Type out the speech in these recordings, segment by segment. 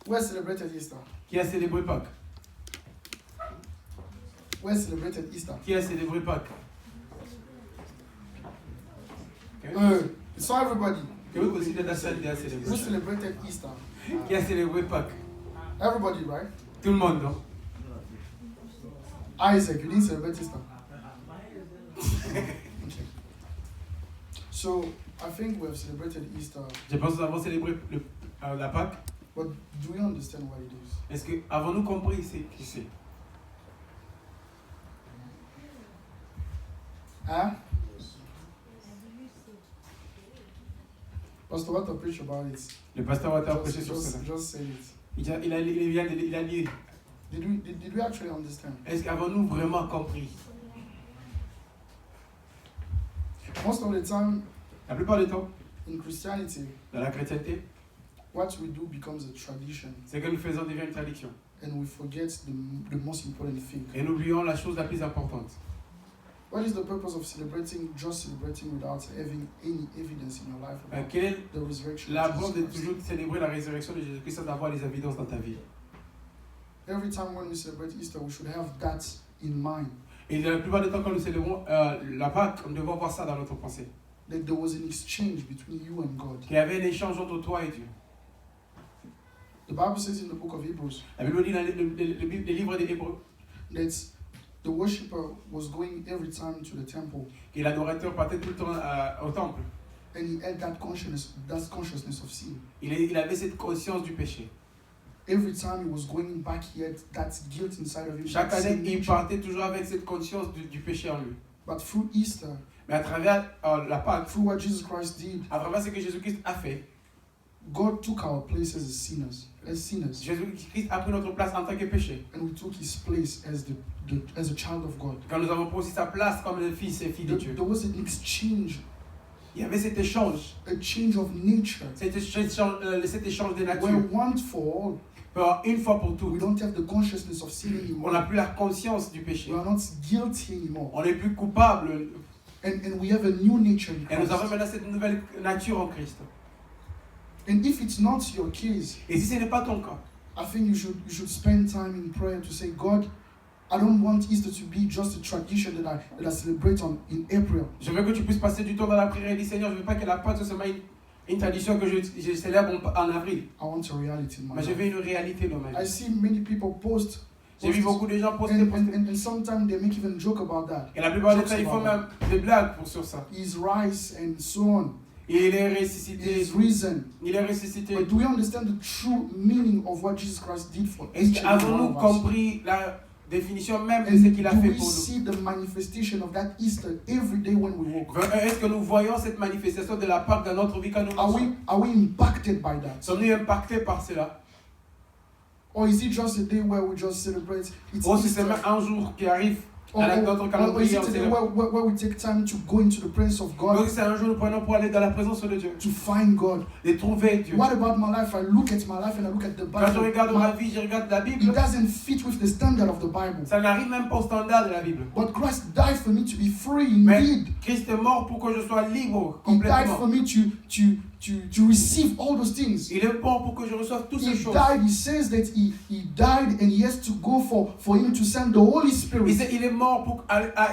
Who has celebrated Easter? Qui a célébré Pâques? Who has celebrated Easter? Qui a célébré Pâques? It's not everybody. Que vous considérez la salle qui a Who célébré? celebrated Easter? Qui a célébré Pâques? Everybody, right? Tout le monde, non? Isaac, you didn't celebrate Easter. Okay. So, I think we have celebrated Easter, Je pense que nous avons célébré la Pâques. but do we understand what it is? Est-ce que avons-nous compris ce que c'est? Huh? Pastor Water preached about it. Le pasteur Water a prêché sur cela. Just say it. Il a dit. Did we actually understand? Est-ce qu'avons-nous vraiment compris? Most of the time La plupart du temps, in Christianity, dans la chrétienté, what we do becomes a tradition, c'est que nous faisons devient une tradition. and we forget the most important thing. Et nous oublions la chose la plus importante. What is the purpose of celebrating, just celebrating without having any evidence in your life about Quelle est the resurrection? la of Jesus preuve de Christ? toujours célébrer la résurrection de Jésus-Christ sans avoir les évidences dans ta vie? Every time when we celebrate Easter, we should have that in mind. Et la plupart du temps, quand nous célébrons la Pâque, nous devons avoir ça dans notre pensée. That there was an exchange between you and God. Qu'il y avait un échange entre toi et Dieu. The Bible says in the book of Hebrews La Bible dit dans les livres des Hébreux that the worshipper was going every time to the temple, que l'adorateur partait tout le temps au temple. and he had that consciousness of sin. Il avait cette conscience du péché. Every time he was going back, he had that guilt inside of him. Chaque that sin année, il nature. partait toujours avec cette conscience du péché en lui. But through Easter, Mais à travers la Pâque, through what Jesus Christ did, à travers ce que Jésus-Christ a fait, God took our place as sinners, Jésus-Christ a pris notre place en tant que péché. and we took his place as a child of God. Quand nous avons pris aussi sa place comme le fils et fille de Dieu, There was an exchange, il y avait cet échange, a change of nature, cet échange de where nature. once for all, Une fois pour we toutes, don't have the consciousness of sin on anymore. n'a plus la conscience du péché. We are not guilty anymore. On n'est plus coupable. And we have a new nature in Et nous avons Christ. maintenant cette nouvelle nature en Christ. And if it's not your case, Et si ce n'est pas ton cas, I think you should spend time in prayer to say, God, I don't want Easter to be just a tradition that I celebrate in April. je veux que tu puisses passer du temps dans la prière et dire Seigneur, je ne veux pas que la Pâque soit seulement une tradition que je célèbre en avril. I want a reality in my Mais je life. veux une réalité dans ma I vie. see many people post, J'ai vu beaucoup de gens poster. and sometimes they make even joke about that. Et la plupart du temps, ils font même des blagues sur ça. He's rise and so on. Et il est ressuscité. He's risen. Il est ressuscité. But do we understand the true meaning of what Jesus Christ did for Est-ce each and every qu'avons-nous one of us? compris la définition même de And ce qu'il a do fait we pour nous? see the manifestation of that Easter every day when we walk? Est-ce que nous voyons cette manifestation de la Pâque dans notre vie quand nous marchons? Are we impacted by that? Sommes-nous impactés par cela? Or is it just a day where we just celebrate? It's Ou c'est Easter. seulement un jour qui arrive Or dans notre is calendrier? it a day where we take time to go into the presence of Donc God, c'est un jour nous prenons pour aller dans la présence de Dieu, to find God? de trouver Dieu. What about my life? I look at my life and I look at the Quand je regarde Bible. ma vie, je regarde la It Bible. doesn't fit with the standard of the Bible. Ça n'arrive même pas au standard de la Bible. But Christ died for me to be free Mais indeed. Christ est mort pour que je sois libre He died for complètement. me to receive all those things. Il est mort pour que je reçoive toutes He ces choses. died, he says that he died and he has to go for him to send the Holy Spirit. Il est mort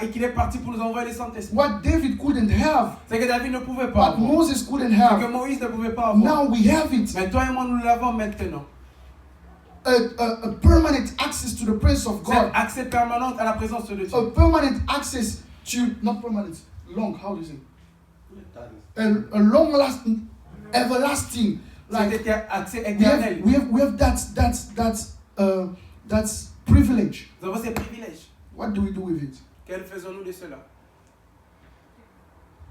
et qu'il est parti pour nous envoyer le Saint-Esprit. What David couldn't have, C'est que David ne pouvait pas what avoir. Moses couldn't C'est que have, Moïse ne pouvait pas avoir. now we have it. Mais toi et moi, nous l'avons maintenant. A permanent access to the presence of C'est God. accès permanent à la présence de Dieu. A permanent access to, not permanent, long, how do you say? A long lasting, everlasting. Like C'est accès we éternel. have that privilege. Nous avons ces privilèges. What do we do with it? Que faisons-nous de cela?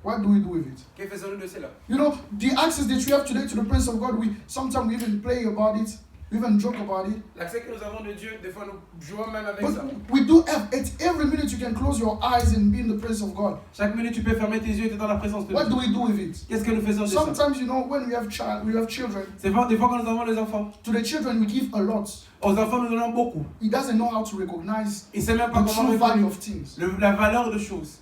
What do we do with it? Que faisons-nous de cela? You know, the access that you have today to the presence of God, sometimes we even play about it, we even joke about it. L'accès que nous avons de Dieu, des fois nous jouons même avec But ça. we do have, at every minute you can close your eyes and be in the presence of God. Chaque minute, tu peux fermer tes yeux et tu es dans la présence de What do Dieu. we do with it? Qu'est-ce que nous faisons de ça? Sometimes, you know, when we have children, C'est vrai, des fois quand nous avons les enfants, to the children we give a lot. aux enfants nous donnons beaucoup. He doesn't know how to recognize Il ne sait même pas the comment true value reconnaître of things. la valeur de choses.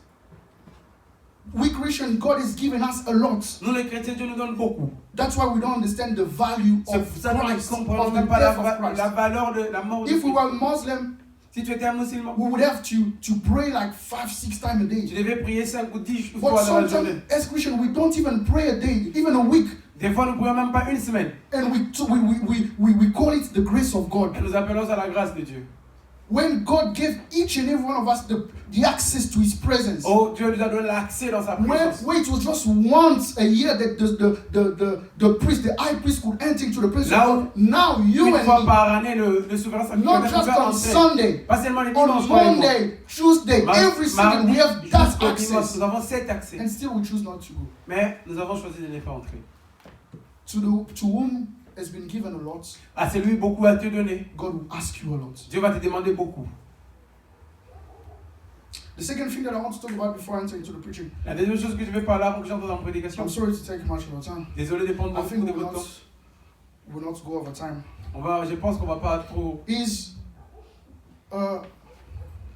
We Christians, God is giving us a lot. Nous les chrétiens, Dieu nous donne beaucoup. That's why we don't understand the value C'est of pour ça que nous ne Christ, comprenons of the même pas death of la Christ. valeur de la mort de If we Christ. were Muslim, Si tu étais un musulman, we would have to pray like 5-6 times a tu day. devais prier 5 ou 10 But fois dans la sometimes, journée. as Christians, we don't even pray a day, even a week. Des fois, nous ne prions même pas une semaine. And we call it the grace of God. Et nous appelons ça la grâce de Dieu. When God gave each and every one of us the access to His presence. Oh, Dieu nous a donné l'accès dans sa présence. Where it was just once a year that the priest, the high priest could enter into the presence Là of God. Now you Une and fois me, par année, le souverain not sacrificateur just pouvait on entrer. Sunday, Pas seulement les on dimanches, toi et moi. Monday, Tuesday, every second we have that jusqu'au dimanche, access. nous avons cet accès. And still we choose not to go. Mais nous avons choisi de ne pas entrer. To whom has been given a lot, À celui beaucoup à te donner, God will ask you a lot. Dieu va te demander beaucoup. The second thing that I want to talk about before I enter into the preaching, La deuxième chose que je vais parler avant que j'entre dans la prédication, I'm sorry to take much of your time. désolé de prendre I beaucoup think de we will votre temps. not go over time. Je pense qu'on va pas trop. Is the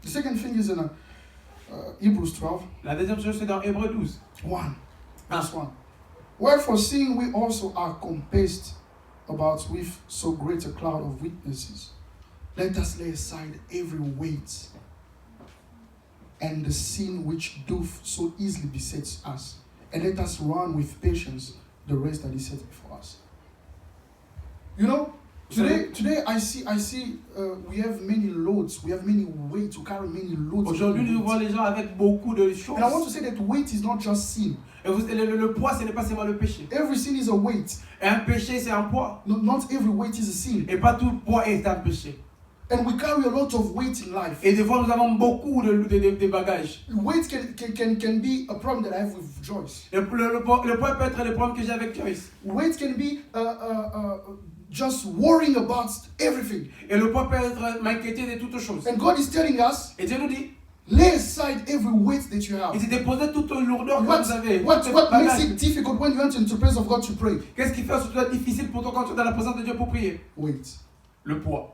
second thing is in Hebrews 12. La deuxième chose, c'est dans Hébreux 12. 1. Wherefore, seeing we also are compassed about with so great a cloud of witnesses, let us lay aside every weight and the sin which doth so easily beset us, and let us run with patience the race that is set before us. You know, today I see we have many loads, we have many weight to carry many loads. Aujourd'hui, nous voyons les gens avec beaucoup de choses. And I want to say that weight is not just sin. Et le poids, ce n'est pas seulement le péché. Every sin is a weight. Et un péché, c'est un poids. Not every weight is a sin. Et pas tout poids est un péché. And we carry a lot of weight in life. Et des fois, nous avons beaucoup de bagages. Weight can be a problem that I have with Joyce. Le poids peut être le problème que j'ai avec Joyce. Weight can be just worrying about everything. Et le poids peut être m'inquiéter de toutes choses. And God is telling us, Et Dieu nous dit, lay aside every weight that you have. il s'est déposé toute lourdeur que vous avez. What makes it difficult when you enter into the presence of God to pray? Qu'est-ce qui fait surtout difficile pour toi quand tu es dans la présence de Dieu pour prier? Weight. Le poids.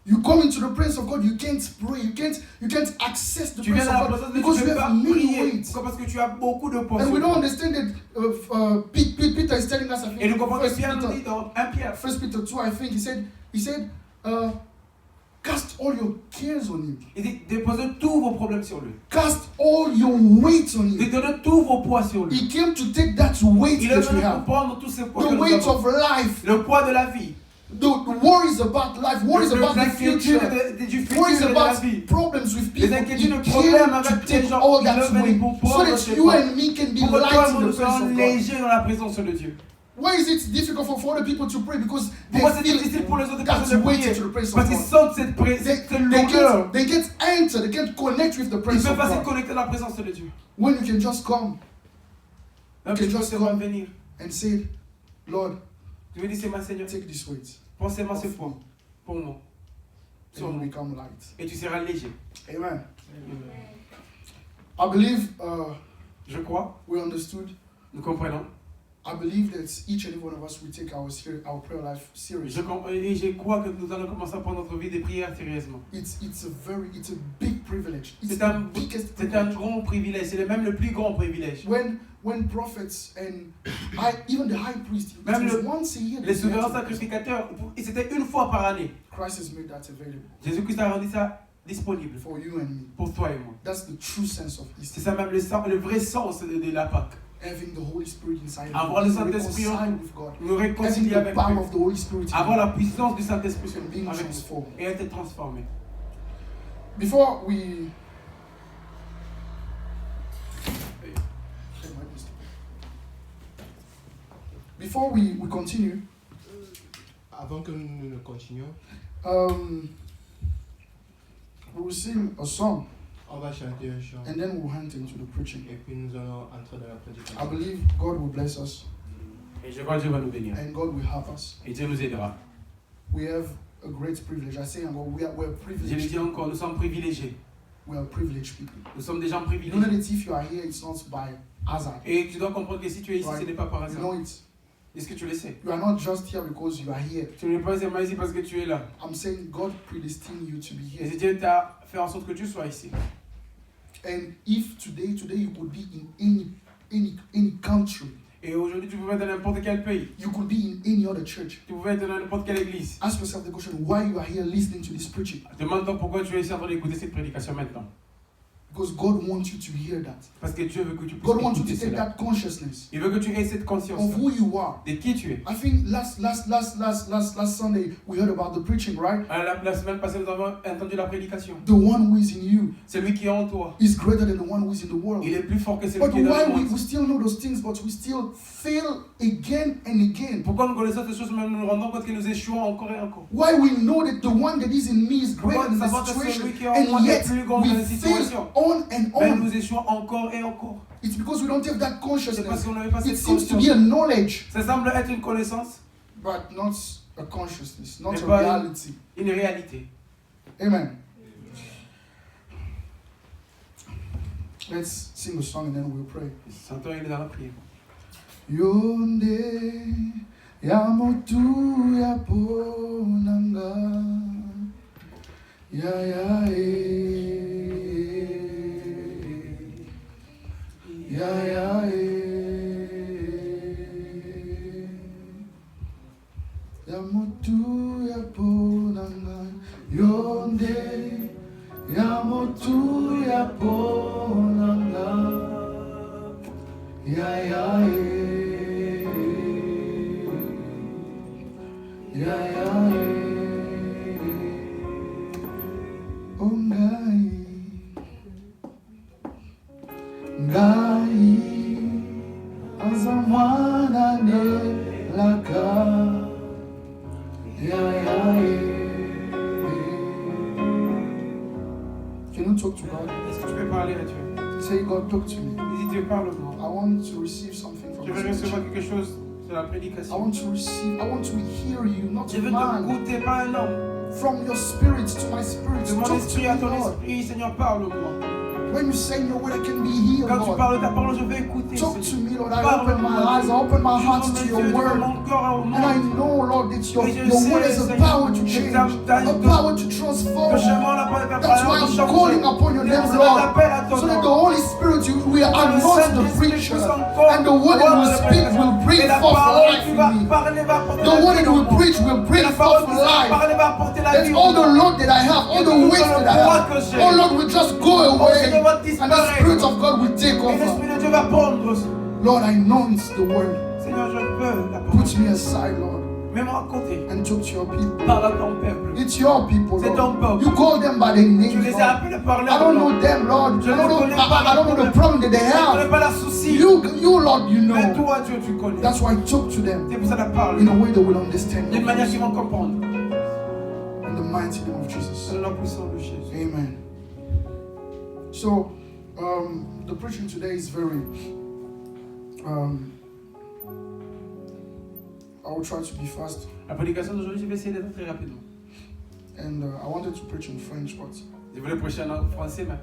You come into the presence of God, you can't pray, you can't access the Tu viens presence dans la of God présence de Dieu, because tu you ne peux have pas many prier. weights. Parce que tu as beaucoup de poids. And we don't understand that Peter is telling us, I think, Et nous comprenons que First Pierre nous dit dans 1 Pierre. 1 Peter 2, I think, he said, cast all your cares on him. Il dit, déposez tous vos problèmes sur lui. Cast all your weight on him. Déposez tous vos poids sur lui. He came to take that weight Il est that we venu pour have. prendre tous ces poids que The nous weight avons. of life. Le poids de la vie. The worries about life. Worries about the future. Du futur Worries et de la about vie. problems with Les people. inquiétudes, He le problème came to avec les take gens. all Il that est venu weight pour so prendre that ces you poids. and me can be Pour que light toi et in moi the nous presence soyons of God. légers dans la présence de Dieu. Why is it difficult for other people to pray? Because they Pourquoi c'est feel difficile pour les autres that personnes de weight prier? into the presence Parce of qu'ils God. sentent cette longueur. They get enter, they can't connect with the Ils ne presence peuvent of pas se God. connecter dans la présence de Dieu. When you can just come Un Okay, petit peu just seulement come. venir. and say, Lord, Tu me dis, c'est ma Seigneur. take this weight. Prends seulement ce poids pour moi. Sur And you moi. become light. Et tu seras léger. Amen. I believe Je crois, we understood. nous comprenons. I believe that each and every one of us will take our prayer life serious. Et je crois que nous allons commencer à prendre notre vie de prière sérieusement. It's a big privilege. It's C'est un, the biggest c'est un privilege. grand privilège, c'est même le plus grand privilège. When prophets and even the high priest, it Même was once a year. Les souverains sacrificateurs, et c'était une fois par année. Christ has made that available Jésus-Christ a rendu ça disponible for you and me. pour toi et moi. That's the true sense of C'est Easter. ça même le vrai sens de la Pâque. Having the Holy Spirit inside Avoir le you, Saint-Esprit reconcile with God. Nous Having réconcilier the avec power Dieu. of the Holy Spirit in Avoir you. la puissance du Saint-Esprit And being avec nous. transformed. Et être transformé. Before we continue, Avant que nous ne continuions, we will sing a song on va chanter un chant and then we'll enter into the preaching. et puis nous allons entrer dans la I prédication. believe God will bless us Et je crois que Dieu va nous bénir. and God will help us. Et Dieu nous aidera. We have a great privilege. I say, we're Je le privileged. dis encore, nous sommes privilégiés. We are privileged people. Nous sommes des gens You know privilégiés. that if you are here, it's not by hazard. Et tu dois comprendre que si tu es ici, Right. ce n'est pas par You hasard. know it. Est-ce que tu le sais? You are not just here because you are here. Tu n'es pas seulement ici parce que tu es là. I'm saying God predestined you to be Et here. Dieu t'a fait en sorte que tu sois ici. And if today you could be in any country, Et aujourd'hui, tu pouvais être dans n'importe quel pays. you could be in any other church. Tu pouvais être dans n'importe quelle église. Ask yourself the question, why you are here listening to this preaching? Demande-toi pourquoi tu es ici en train d'écouter cette prédication maintenant. Because God wants you to hear that. Parce que Dieu veut que tu puisses God wants you écouter to take cela. that consciousness Il veut que tu aies cette conscience of who you are. de qui tu es. I think last Sunday we heard about the preaching, right? La semaine passée, nous avons entendu la prédication. The one who is in you Celui qui est en toi, is greater than the one who is in the world. il est plus fort que celui But qui est dans why le monde. we still know those things, but we still fail again and again? Pourquoi nous connaissons ces choses, mais nous nous rendons compte que nous échouons encore et encore? Why we know that the one that is in me is greater Pourquoi than nous the savons que situation, celui qui est en moi and est yet plus grand que we la situation? fail on and Mais on? nous échouons encore et encore. It's because we don't have that C'est parce consciousness. qu'on n'avait pas It cette seems to be a conscience. knowledge, Ça semble être une connaissance, but not a consciousness, not mais a pas reality. une réalité. Amen. Let's sing a song and then we'll pray. Chantons, il est dans la prière. Yonde ya motu ya ponanga ya ya motu ya ponanga yonde ya motu ya ponanga ya oh ngai aza mwana nelaka Can you talk to God? Est-ce que tu peux parler à Dieu? Say, God, talk to me. Dis Dieu, parle-moi. I want to receive something from Je veux this recevoir message. quelque chose de la I prédication. want to hear you, not Je a veux man. t'écouter, pas un homme. From your spirit to my spirit. De mon Talk to esprit me, à ton Lord. esprit, Seigneur, parle-moi. When you say your word, I can be healed, Quand tu Lord. parles de ta parole, je vais écouter. Talk to Seigneur. me, Lord. I Parle-moi, open my eyes, I open my heart J'ouvre to mes your yeux, j'ouvre word. mon corps au And I monde. know, Lord, that your Et je word sais, has a Seigneur, power to que change, t'as a une power to Que transform. chemin n'a pas ta That's why parole. I'm calling upon your name, Lord. So that the Holy Spirit will anoint the preacher. And the word that will speak will bring forth life in me. The word that will preach will bring forth life. That's all the Lord that I have, all the ways that I have. Oh Lord, will just go away. And the Spirit of God will take Et over. l'Esprit de Dieu va prendre. Lord, I know it's the word. Seigneur, je veux la parole. Put me aside, Lord, Mets-moi à côté. and talk to your people. Parle à ton peuple. It's your people, C'est ton Lord. peuple. You call them by their Tu names, les Lord. as appelés par I leur don't nom. know them, Lord. Je I ne don't connais pas know the problem that they Je ne connais have. pas la souci. You, Lord, you Mais know. toi, Dieu, tu connais. That's why I talk to them C'est pour ça que parle. in a way they will understand. D'une manière qu'ils vont comprendre. In the mighty name of Jesus. C'est le nom puissant de Jésus. Amen. So, the preaching today is very. I will try to be fast, La prédication d'aujourd'hui, je vais essayer d'être très rapidement. and I wanted to preach in French, but Je voulais prêcher en français, mais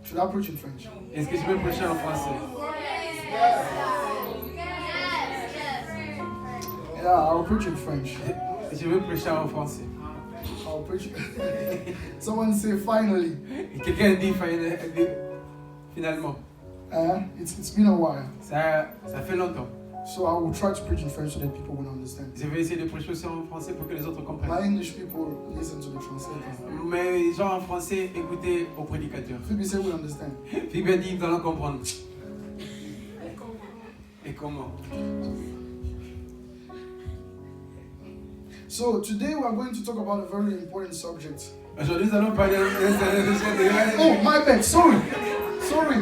should I preach in French? est-ce que je vais prêcher en français? Yeah, I'll preach in French. Je vais prêcher en français. I'll preach. Someone say finally. Et quelqu'un dit finalement. It's been a while, Ça fait longtemps. so I will try to preach in French so that people will understand. Je vais essayer de prêcher aussi en français pour que les autres My comprennent. English people listen to the translator. Mais les gens en français, écoutez au prédicateur. Phoebe say we understand. Philippe dit, nous allons comprendre. Et comment? So today we are going to talk about a very important subject. Aujourd'hui, nous allons parler Oh, my bad. Sorry,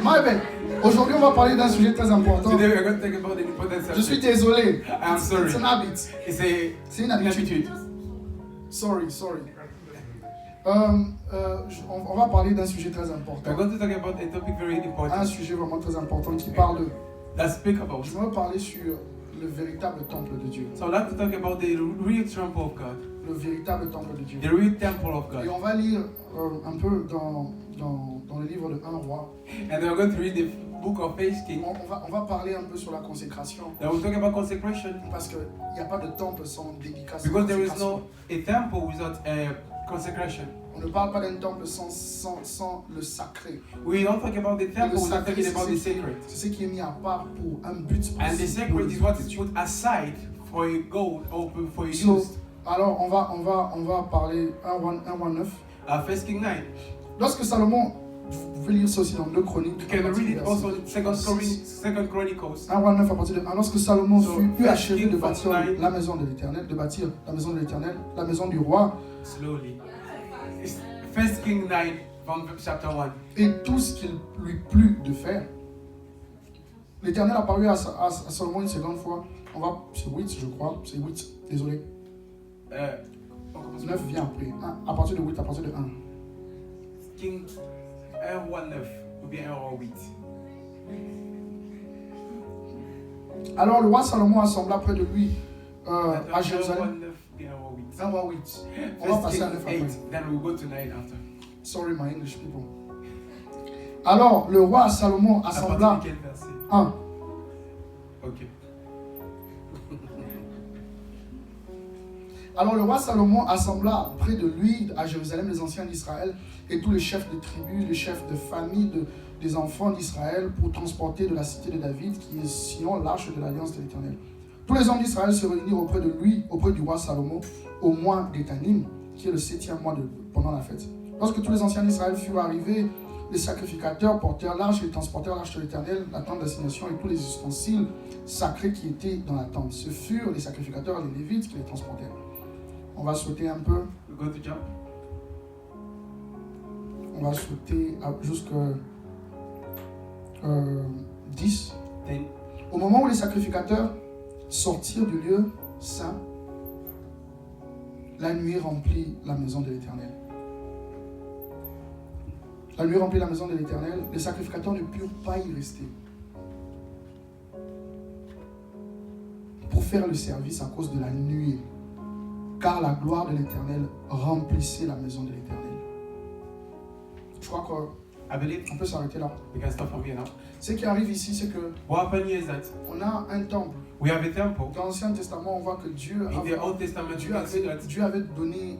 my bad. Aujourd'hui, on va parler d'un sujet très important. Today we are going to talk about the important Je suis subject. désolé. I'm sorry. It's an habit. Et c'est C'est une une habitude. habitude. Sorry. On va parler d'un sujet très We are important. going to talk about a topic very Un important. sujet vraiment très important qui parle de. Let's speak about. Je veux parler sur le véritable temple de Dieu. So I'd like to talk about the real temple of God. Le véritable temple de Dieu. The real temple of Et God. on va lire un peu dans le livre de 1 roi. And we're going to read the book of First King. On va parler un peu sur la consécration. Now we'll talk about consecration. Parce qu'il n'y a pas de temple sans dédicace. Because there is no a temple without a consecration. On ne parle pas d'un temple sans le sacré. We don't talk about the temple, we're not sacré, talking about the c'est sacred. ce qui est mis à part pour un but And the précis. sacred is what is put aside for a goal or for a So, use. alors, on va parler 1:9. 1 King 9. Lorsque Salomon, vous pouvez lire ça aussi dans 2 Chroniques. You can read it also in Second Chronicles. 1:9 à partir de 1. Lorsque Salomon So, eut achevé King de bâtir 9. la maison de l'Éternel, la maison du roi, Slowly. It's 1 King 9 from chapter 1. et tout ce qu'il lui plut de faire, l'Éternel apparut à Salomon une seconde fois. C'est 8, je crois. C'est 8, désolé. 9 vient après. À partir de 8, à partir de 1. King 1:9 ou bien 1:8. Alors le roi Salomon assembla près de lui à Jérusalem. 1:9 bien 1:8. 1:8. On va passer à 9 après. 8, then we'll go to 9 after. Sorry, my English people. Alors le roi Salomon À assembla. partir de quel verset? 1. Ok. Alors le roi Salomon assembla près de lui à Jérusalem les anciens d'Israël et tous les chefs de tribus, les chefs de famille des enfants d'Israël pour transporter de la cité de David, qui est Sion, l'arche de l'alliance de l'Éternel. Tous les hommes d'Israël se réunirent auprès de lui, auprès du roi Salomon, au mois d'Étanim, qui est le 7e mois pendant la fête. Lorsque tous les anciens d'Israël furent arrivés, les sacrificateurs portèrent l'arche et transportèrent l'arche de l'Éternel, la tente d'assignation et tous les ustensiles sacrés qui étaient dans la tente. Ce furent les sacrificateurs et les Lévites qui les transportèrent. On va sauter un peu. We go to jump. On va sauter jusqu'à 10. Then Au moment où les sacrificateurs sortirent du lieu saint, la nuée remplit la maison de l'Éternel. La nuée remplit la maison de l'Éternel. Les sacrificateurs ne purent pas y rester pour faire le service à cause de la nuée, car la gloire de l'Éternel remplissait la maison de l'Éternel. Je crois I believe qu'on peut s'arrêter là. we can stop from here now. Ce qui arrive ici, c'est que What happened here is that on a un temple. we have a temple. Dans l'Ancien Testament, on voit que Dieu In the Old Testament, you can see that Dieu avait donné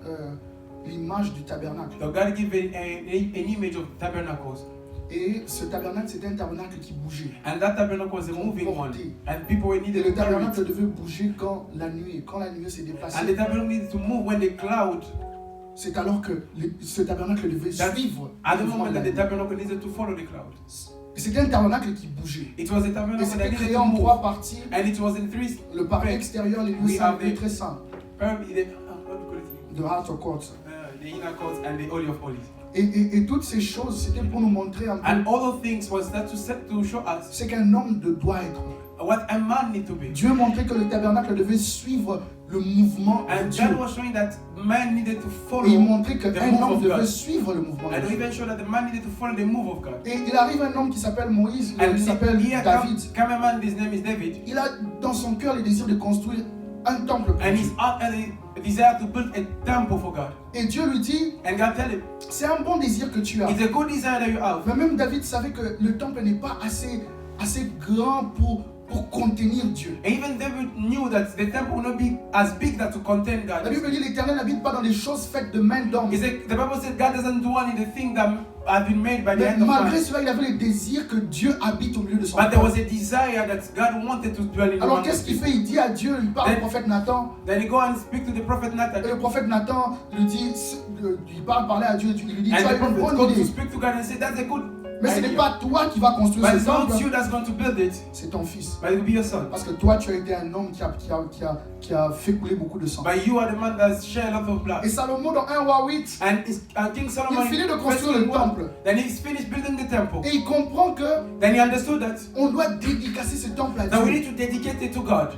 l'image du tabernacle. so God gave an image of tabernacles. Et ce tabernacle, c'était un tabernacle qui bougeait. And that tabernacle was a moving one. And people were Et needed le to carry tabernacle it. devait bouger quand la nuée s'est And the déplacée. tabernacle needed to move when the cloud, C'est alors que ce tabernacle devait suivre. at the le mouvement moment de that la the nuée. tabernacle needed to follow the cloud. Et c'était un tabernacle qui bougeait. It was a Et tabernacle c'était that needed créé to en move. 3 parties. And it was in three Le parc parts. extérieur, les lieux We saints, have les the- très saints. What do you call it? De Outer Court. The inner court and the Holy of Holies. Et toutes ces choses, c'était pour nous montrer un And peu all those things was that to show us ce qu'un homme doit être. what a man need to be. Dieu montrait que le tabernacle devait suivre le mouvement de And Dieu. God was showing that man needed to Et il follow. montrait the qu'un move homme of devait God. suivre le mouvement de And Dieu. even showed that the man needed to follow the move of God. Et il arrive un homme qui s'appelle Moïse, And il s'appelle here David. come a man, his name is David. Il a dans son cœur le désir de construire un temple pour And Dieu. he's out and he desire to build a temple for God. Et Dieu lui dit, And God tell him, c'est un bon désir que tu as. it's a good desire that you have. Mais même David savait que le temple n'est pas assez grand pour contenir Dieu. And even David knew that the temple would not be as big that to contain La God. Bible dit l'Éternel n'habite pas dans les choses faites de main d'homme. He said, the Bible said God doesn't dwell in the thing that have been made by the Mais hand of malgré man. cela, il avait le désir que Dieu habite au milieu de son But there was peuple. a desire that God wanted to dwell in Alors one qu'est-ce qu'il people. fait? Il dit à Dieu, il parle au prophète Nathan. Then he go and speak to the prophet Et Nathan. le prophète Nathan lui dit, il parler à Dieu, il lui dit, tu And as the une prophet bonne go to idée. speak to God and say, that's a good Mais ce n'est idea. pas toi qui vas construire But ce it's not temple, you that's going to build it, c'est ton fils. but it will be your son. Parce que toi, tu as été un homme qui a fait couler beaucoup de sang. But you are the man that shed a lot of blood. Et Salomon, dans 1 roi 8, And King Solomon, il finit de first construire le King one, temple. then he's finished building the temple. Et il comprend que Then he understood that on doit dédicacer ce temple à we Dieu. need to dedicate it to God.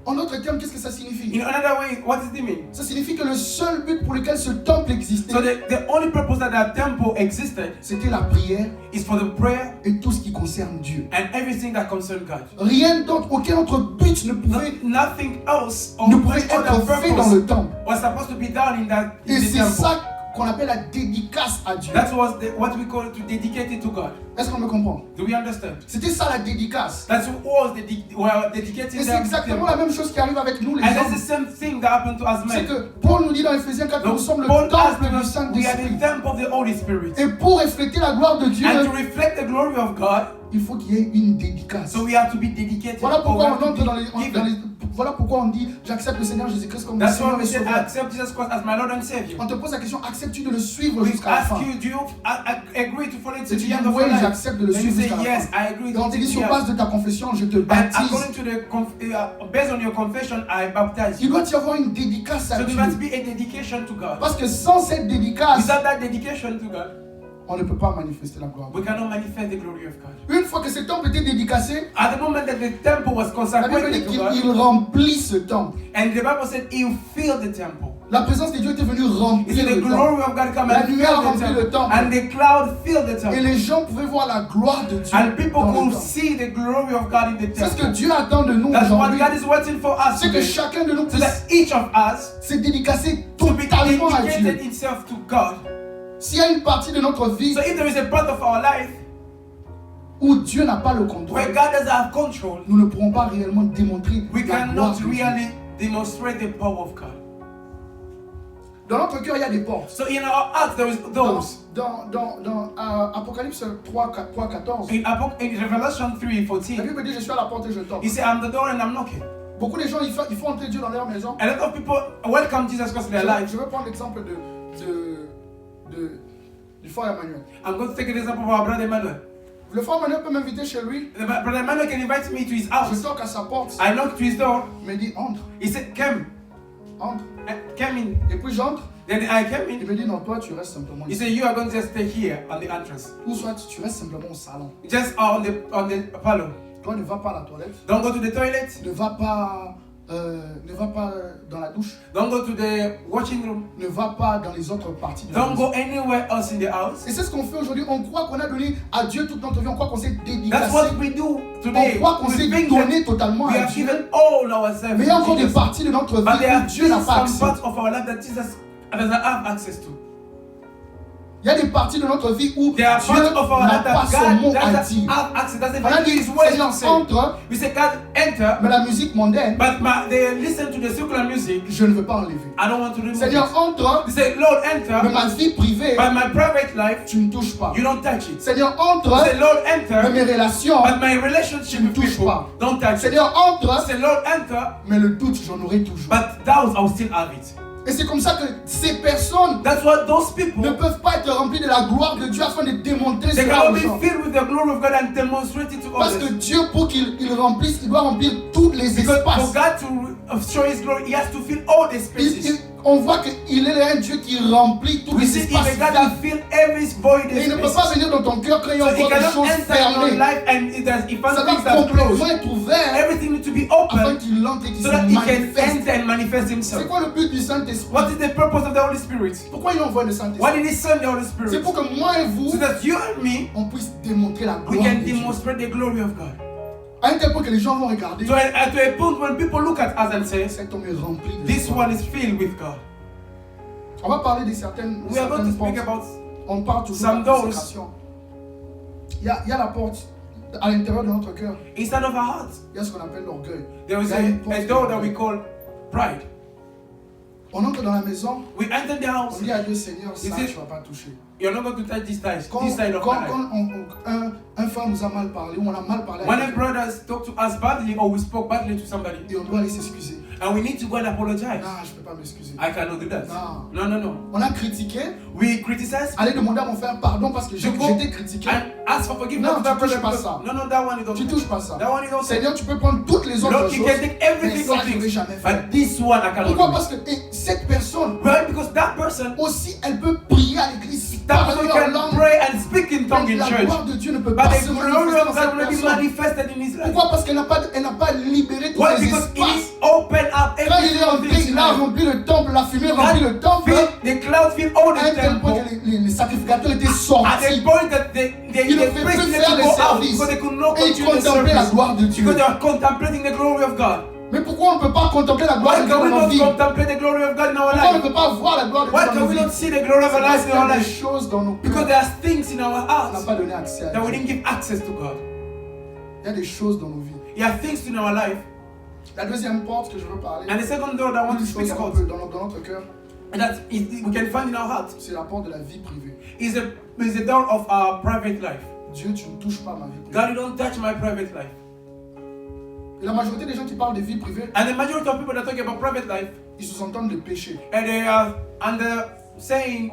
En d'autres termes, qu'est-ce que ça signifie? In another way, what does it mean? Ça signifie que le seul but pour lequel ce temple existait, So the only purpose that that temple existed c'était la prière is for the prayer et tout ce qui concerne Dieu. and everything that concerns God. Rien d'autre, aucun autre but ne pouvait Nothing else or ne pouvait any other être fait dans purpose le temple. was supposed to be done in Et the c'est temple. ça qu'on appelle la dédicace à Dieu. That was what we call to dedicate it to God. Est-ce qu'on me comprend? Do we understand? C'était ça la dédicace. That's what was dedicating Et c'est them. exactement la même chose qui arrive avec nous les And that's hommes. the same thing that happened to us C'est men. que Paul nous dit dans Ephésiens 4 que nous sommes le Paul asked temple du us, we are Saint-Esprit. the temple of the Holy Spirit. Et pour refléter la gloire de Dieu, And to reflect the glory of God, il faut qu'il y ait une dédicace. so we have to be dedicated. Voilà pourquoi or we on have to entre be dans given. les voilà pourquoi on dit j'accepte le Seigneur Jésus-Christ comme mon That's why Seigneur we et said, Sauveur. accept Jesus Christ as my Lord and Savior. On te pose la question, acceptes-tu de le suivre We jusqu'à la ask fin? you, do you agree to follow it to Et tu the dis end of oui, your life? j'accepte de le Then you suivre say, jusqu'à la yes, fin. I agree Et on to te dit the sur end. base de ta confession, je te And baptise. according to based on your confession, I baptize Il you. doit y avoir une dédicace à So there Dieu. must be a dedication to God. Parce que sans cette dédicace, Without that dedication to God, on ne peut pas manifester la gloire. we cannot manifest the glory of God. Une fois que ce temple était dédicacé, At the moment that the temple was la Bible dit consecrated to God, qu'il remplit ce temple. and the Bible said He filled the temple. La présence de Dieu était venue He remplir said the le temple. glory of God come La and lumière fill the remplit le temple, temple. and the cloud filled the Et temple, les gens pouvaient voir la gloire de Dieu and people dans le could temple. see the glory of God in the C'est ce que temple. Dieu attend de nous That's what aujourd'hui. God is waiting for us C'est que today, chacun de nous so puisse that each of us se dédicacer to be totalement à Dieu. dedicated himself to God. S'il y a une partie de notre vie So if there is a part of our life où Dieu n'a pas le where contrôle, God doesn't have control, nous ne pourrons pas réellement démontrer we la gloire cannot de Dieu. really demonstrate the power of God. Dans notre cœur, il y a des portes. So in our hearts there is doors. Dans Apocalypse 3:14, In Revelation la 3:14, Bible dit je suis à la porte et je toque. He said, I'm the door and I'm knocking. Beaucoup de gens ils font entrer Dieu dans leur maison. A lot of people welcome Jesus Christ in their lives. Je veux prendre l'exemple du frère Emmanuel. I'm going to take an example of our brother Emmanuel. Le frère Emmanuel peut m'inviter chez lui. Brother Emmanuel can invite me to his Je house. toque à sa porte. I knock to his door. Il me dit entre, He said, come. entre. Came in. Et puis j'entre. Then I came Il in. me dit non, toi tu restes simplement He ici. said, you are going to just stay here on the entrance. Ou soit tu restes simplement au salon. Just on the parlor. Toi ne va pas à la toilette. Don't go to the toilet. Ne va pas dans la douche. Don't go to the washing room. Ne va pas dans les autres parties de la Don't maison. go anywhere else in the house. Et c'est ce qu'on fait aujourd'hui. On croit qu'on a donné à Dieu toute notre vie. On croit qu'on s'est That's dédicacé. what we do On today. croit qu'on We s'est think that donné totalement we à have Dieu. given all ourselves Mais il y a to encore des Jesus. parties de notre But vie there où are Dieu n'a pas some accès. parts of our life that Jesus doesn't have access to. Il y a des parties de notre vie où There are Dieu parts of our n'a life pas that son mot God à doesn't dire. have access, doesn't On a have dit, His word Seigneur, to say. entre, We say, God, enter, mais la musique mondaine, but they listen to the secular music. je ne veux pas enlever. I don't want to remove Seigneur, it. entre, They say, Lord, mais enter, ma vie privée, but my private life, tu ne touches pas. you don't touch it. Seigneur, They entre, say, Lord, mais enter, mes relations, but my relationship with touche people, pas. don't touch it. Seigneur, entre, Say, Lord, enter, mais le doute, j'en aurai toujours. but doubts, I will still have it. Et c'est comme ça que ces personnes That's what those people, ne peuvent pas être remplies de la gloire de Dieu afin de démontrer they cela cannot aux be gens. filled with the glory of God and demonstrate it to Parce que others. Dieu, pour qu'il remplisse, il doit remplir tous les Because for espaces. God to show His glory, He has to fill all the spaces. On voit qu'il est un Dieu qui remplit tous We les see espaces. if God will fill every void Et il ne peut pas spaces. venir dans ton cœur quand il y a So He encore des cannot choses enter in your fermées. life and if Ça things doit are complètement closed, être ouvert everything needs to be afin open qu'il entre et qu'il so se that He can manifeste. enter and manifest C'est Himself. quoi le but du Saint-Esprit? What is the purpose of the Holy Spirit? Pourquoi il envoie le Why Saint-Esprit? did He send the Holy C'est Spirit? pour que moi et vous, So that you and me, on puisse démontrer la we gloire can de Dieu. demonstrate the glory of God. À un tel point que les gens vont regarder, To a point when people look at us and say, cet homme est rempli de this gloire. one is filled with God. On va parler de certaines We are going to speak portes. about On parle toujours some de la doors. consécration. Il y a la porte à l'intérieur de notre cœur. inside of our hearts. Il y a ce qu'on appelle l'orgueil. There is Il y a une porte a de door that l'orgueil. we call pride. On entre dans la maison, We enter the on house. dit à Dieu, Seigneur, ça Is tu it- ne vas pas toucher. You're not going to touch this side Quand, of my life. un frère nous a mal parlé, ou on a mal parlé à When a quelqu'un, brothers talk to us badly or we spoke badly to somebody, et on doit aller s'excuser. and we need to go and apologize. Non, je ne peux pas m'excuser. I cannot do that. Non. No, no, no. On a critiqué, We criticize aller demander à mon frère pardon parce que Je go- j'étais critiqué. and ask for forgiveness Non, to that tu touches brother. pas ça. No, no, that one is Tu okay. touches pas ça. That one is okay. Seigneur, tu peux prendre toutes les autres Lord, you choses, can take mais everything ça, of je ne vais things, jamais faire. but this one I cannot Pourquoi? do. Parce que cette personne, Right? Because that person, aussi, elle peut prier à l'église, that parler person en can langue, pray and speak in tongue mais in la church. gloire de Dieu ne peut But pas the se glory manifester dans of God cette will be personne. manifested in his life. Pourquoi? Parce qu'elle n'a pas libéré tous Why? les Because espaces. he opened up Quand il est everything of entré, his il a life. rempli le temple, la fumée remplit le temple, The cloud filled all à un the tel point temple. que les sacrificateurs étaient At sortis. the point that the Ils ne pouvaient priests plus faire needed les to go out services. because they could not Et ils continue the contemplaient la service. gloire de Dieu. Because they were contemplating the glory of God. Mais pourquoi pourquoi on ne peut pas contempler la gloire Why de Dieu can we dans nos not vies? contemplate the glory of God in our Pourquoi on ne life? peut pas voir la gloire de Dieu Why dans can nos we vies? not see the glory of C'est our parce lives qu'il in y our a des life? choses dans nos Because cœurs there are things in our qu'on n'a hearts pas donné accès à that we Dieu. didn't give access to God. Il y a des choses dans nos vies. There are things in our life. La deuxième porte que je veux parler, And the second door that I want to une speak chose about, dans notre cœur, and that we can find in our heart, c'est la porte de la vie privée. is the door of our private life. Dieu, tu ne touches pas ma vie privée. God, you don't touch my private life. Et la majorité des gens qui parlent de vie privée, And the majority of people that talk about private life, ils sous-entendent le péché. and they are under saying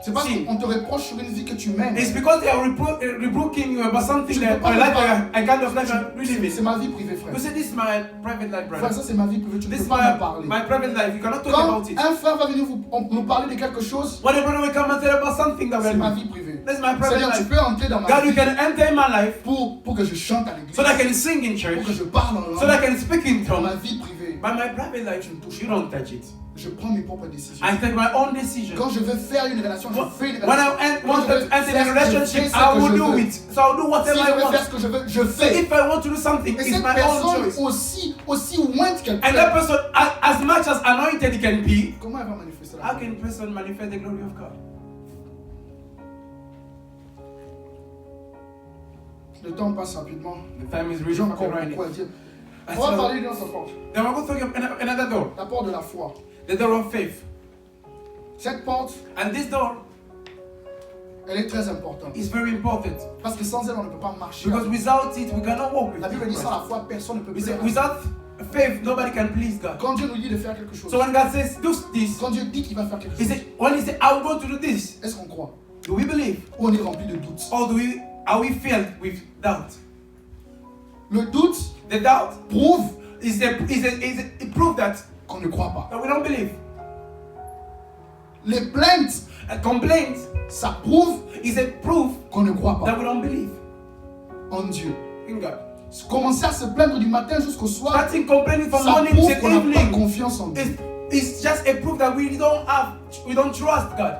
C'est parce sin. qu'on te reproche sur une vie que tu mènes. It's because they are rebuking you about something that a life, a kind of life I'm really C'est living. ma vie privée, frère. You say this is my private life, Frère, brother. ça c'est ma vie privée, tu ne This peux is pas m'en parler. my private life. You cannot talk Quand about it. un frère va venir nous parler de quelque chose, When a brother will come and tell about something that c'est we're ma doing, vie privée. that's my private C'est-à-dire, tu life. peux entrer dans ma God, you vie can enter in my life pour que je chante à l'église, so that I can sing in pour church, que je parle en so that I langue. can speak in Dans ma tongues. vie privée, But my private life, you don't touch it. je prends mes propres décisions. I take my own decision. Quand je veux faire une relation, je fais une When relation. I Quand want je to veux enter faire in a relationship, ce I que will je do veux. it. So I'll do Si whatever je I veux faire want. ce que je veux, je So fais. if I want to do something, Et it's cette my own personne choice. aussi loin qu'elle And peut, that person, as much as anointed he can be, comment elle va manifester la how gloire? can a person manifest the glory of God? Le temps passe rapidement. The time is Les really gens ont encore fucking beaucoup à running. dire. I On va said, parler d'une autre porte. then we're going to talk about another door, La porte de la foi. the door of faith. Cette porte, And this door elle est très importante. is very important Parce que sans elle, on ne peut pas marcher. because without it we cannot walk with La Bible dit Christ. sans la foi, personne ne peut We say, plaire. without faith nobody can please God. Quand Dieu nous dit de faire quelque chose, So when God says do this, quand Dieu dit qu'il va faire quelque he chose, said, when he said I'm going to do this, est-ce qu'on croit? do we believe Ou on est rempli de doutes? or are we filled with doubt? Le doute The doubt prouve is a proof that qu'on ne croit pas. we don't believe. Les plaintes, A complaint ça prouve is a proof qu'on ne croit that pas we don't believe en Dieu. in God. Commencer à se plaindre du matin jusqu'au soir, Starting complaining from ça morning prouve till qu'on n'a pas evening confiance en Dieu. is just a proof that we don't trust God.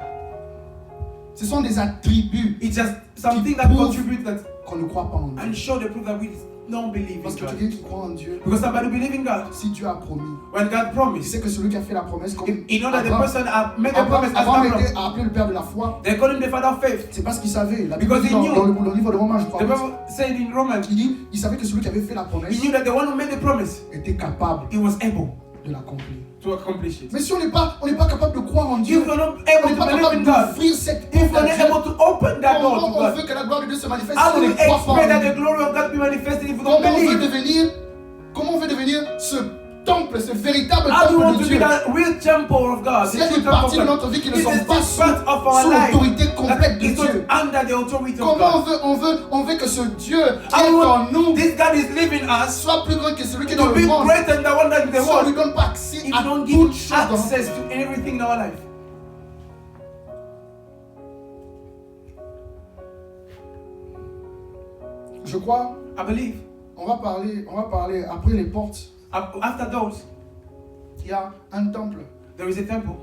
Ce sont des attributs It's just something that prove contributes that qu'on ne croit pas en Dieu. and show the proof that we don't believe Parce in que God. quelqu'un qui croit en Dieu, Because somebody believe in God. si Dieu a promis, When God il promised, sait que celui qui a fait la promesse, comme you know that the Abraham, person made a promise as Abraham Abraham. était appelé le père de la foi, They call him the father of faith. c'est parce qu'il savait. La Bible Because dit he dans knew. le livre de Romains, je crois, The Bible said in Romans, il dit, il savait que celui qui avait fait la promesse he knew that the one who made the promise, était capable he was able de l'accomplir. to accomplish it. Mais si on n'est pas capable de croire en Dieu, If you're not on able n'est to pas believe capable in God, d'ouvrir cette if porte you're à not Dieu, able to open that door to comment on God, veut que la gloire de Dieu se manifeste how si on do ne we croit pas en expect that lui? the glory of God be manifested if we don't believe? Comment on veut devenir ce temple, ce véritable How do you want temple de to be Dieu? that real temple of God? S'il y a des parties de notre vie qui ne It sont is pas this part of our sous life l'autorité complète de that is not Dieu, under the authority of comment God. on veut que ce Dieu qui How est we en want nous this God is living us soit plus grand que celui qui est dans to le be monde? greater than the one that is in the Si on ne lui world. donne pas accès If à you don't toutes give choses dans notre access vie. to everything in our life, Je crois, I believe on va parler après les portes. after those Il y a un temple, there is a temple,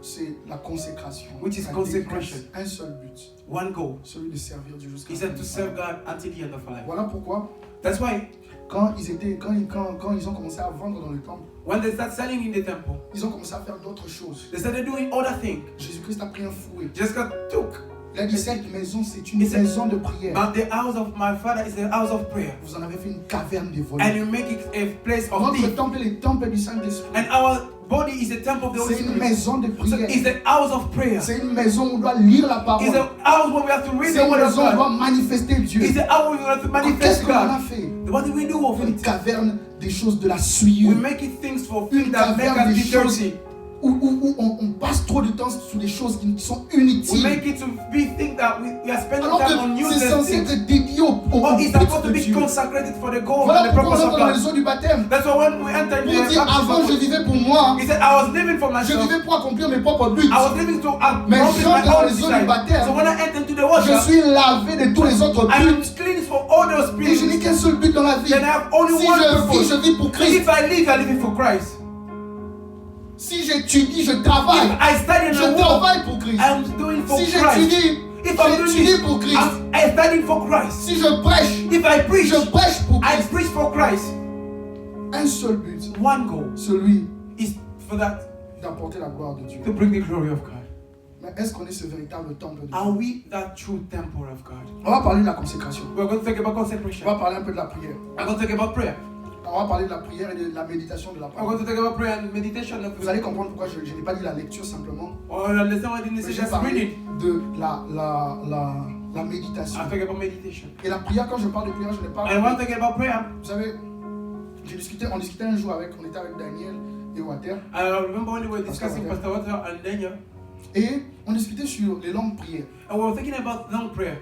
c'est la consécration. Which is La consecration. dédicace. Un seul but, one goal. celui de servir Dieu jusqu'à He la fin said to de serve sa vie. God until the end of our life. Voilà pourquoi That's why quand ils ont commencé à vendre dans le temple, when they start selling in the temple, ils ont commencé à faire d'autres choses. they started doing other things. Jésus-Christ a pris un fouet. Just God took. Il a dit cette maison c'est une He said, maison de prière. But the house of my father is the house of prayer. Vous en avez fait une caverne de And voleurs. you make it a place of Notre thief. temple est le temple du Saint-Esprit. And our body is the temple of the Holy C'est une Spirit. maison de So it's prière. the house of prayer. C'est une maison où on doit lire la It's parole. the house where we have to read C'est the une word of maison où on doit God. manifester Dieu. It's the house where we have to Qu'est-ce manifest qu'on a God. fait? What do we do of Une it? caverne des choses de la We souillure. make it things for Une things that make caverne us des be choses dirty. où on passe trop de temps sur des choses qui sont We inutiles. make it to be things that we are spending Alors time on que c'est useless censé things. être dédié au But it's supposed to but de be Dieu. consecrated for the goal Voilà and the pourquoi on purpose entre of dans les God. eaux du baptême. That's why when we enter Pour into the dire avant je baptism, vivais pour moi, he said, I was living for je myself. vivais pour accomplir mes propres buts. I was living to Mais accomplish my j'entre dans own les eaux du desire. baptême. So when I enter into the Je water, suis lavé de tous les autres I am buts. cleansed for all those Et je n'ai spirits. qu'un seul but dans la vie. Then I have only Si one je purpose. vis pour So Christ. if I live for Christ. Si j'étudie, je If travaille. I study and Je I work, travaille pour Christ. I am doing for Si Christ. j'étudie, If I'm doing j'étudie this, pour Christ. I'm studying for Christ. Si je prêche, If I preach, je prêche pour I Christ. preach for Christ. un seul but, one goal celui is for that d'apporter la gloire de Dieu. to bring the glory of God. Mais est-ce qu'on est ce véritable temple de Dieu? Are we that true temple of God? On va parler de la consécration. We're going to talk about On consecration. va parler un peu de la prière. I'm going to talk about prayer. On va parler de la prière et de la méditation de la I'm parole. going to talk about prayer and meditation. Vous allez comprendre pourquoi je n'ai pas dit la lecture simplement. Or understand what it is Mais j'ai just parlé reading. de la méditation. I'm talking about meditation. Et la prière, quand je parle de prière, je ne parle And when pas. I'm talking about prayer, Vous savez, on discutait un jour on était avec Daniel et Water. I remember when we were discussing Pastor Walter and Daniel, Et on discutait sur les longues prières. and we were thinking about long prayer.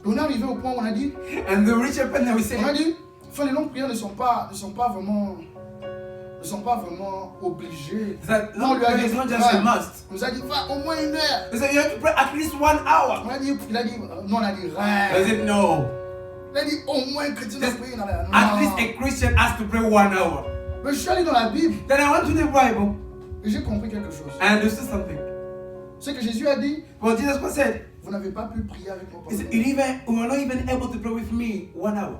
Et on est arrivé au point où on a dit, And the richer pen that we say, enfin, les longues prières ne sont pas vraiment obligées. that Non, on long lui a prayer dit, is not just a must. on nous a dit, va au moins 1 heure. They said you have to pray at least 1 hour. Il a dit, non, on a dit, I rêve. said no. Il a dit, au moins un chrétien doit prier. At least a Christian has to pray 1 hour. Mais je suis allé dans la Bible Then I went to the Bible et j'ai compris quelque chose. and I understood something. C'est que Jésus a dit, What Jesus Christ said, vous n'avez pas pu prier avec moi. he said, we were not even able to pray with me 1 hour.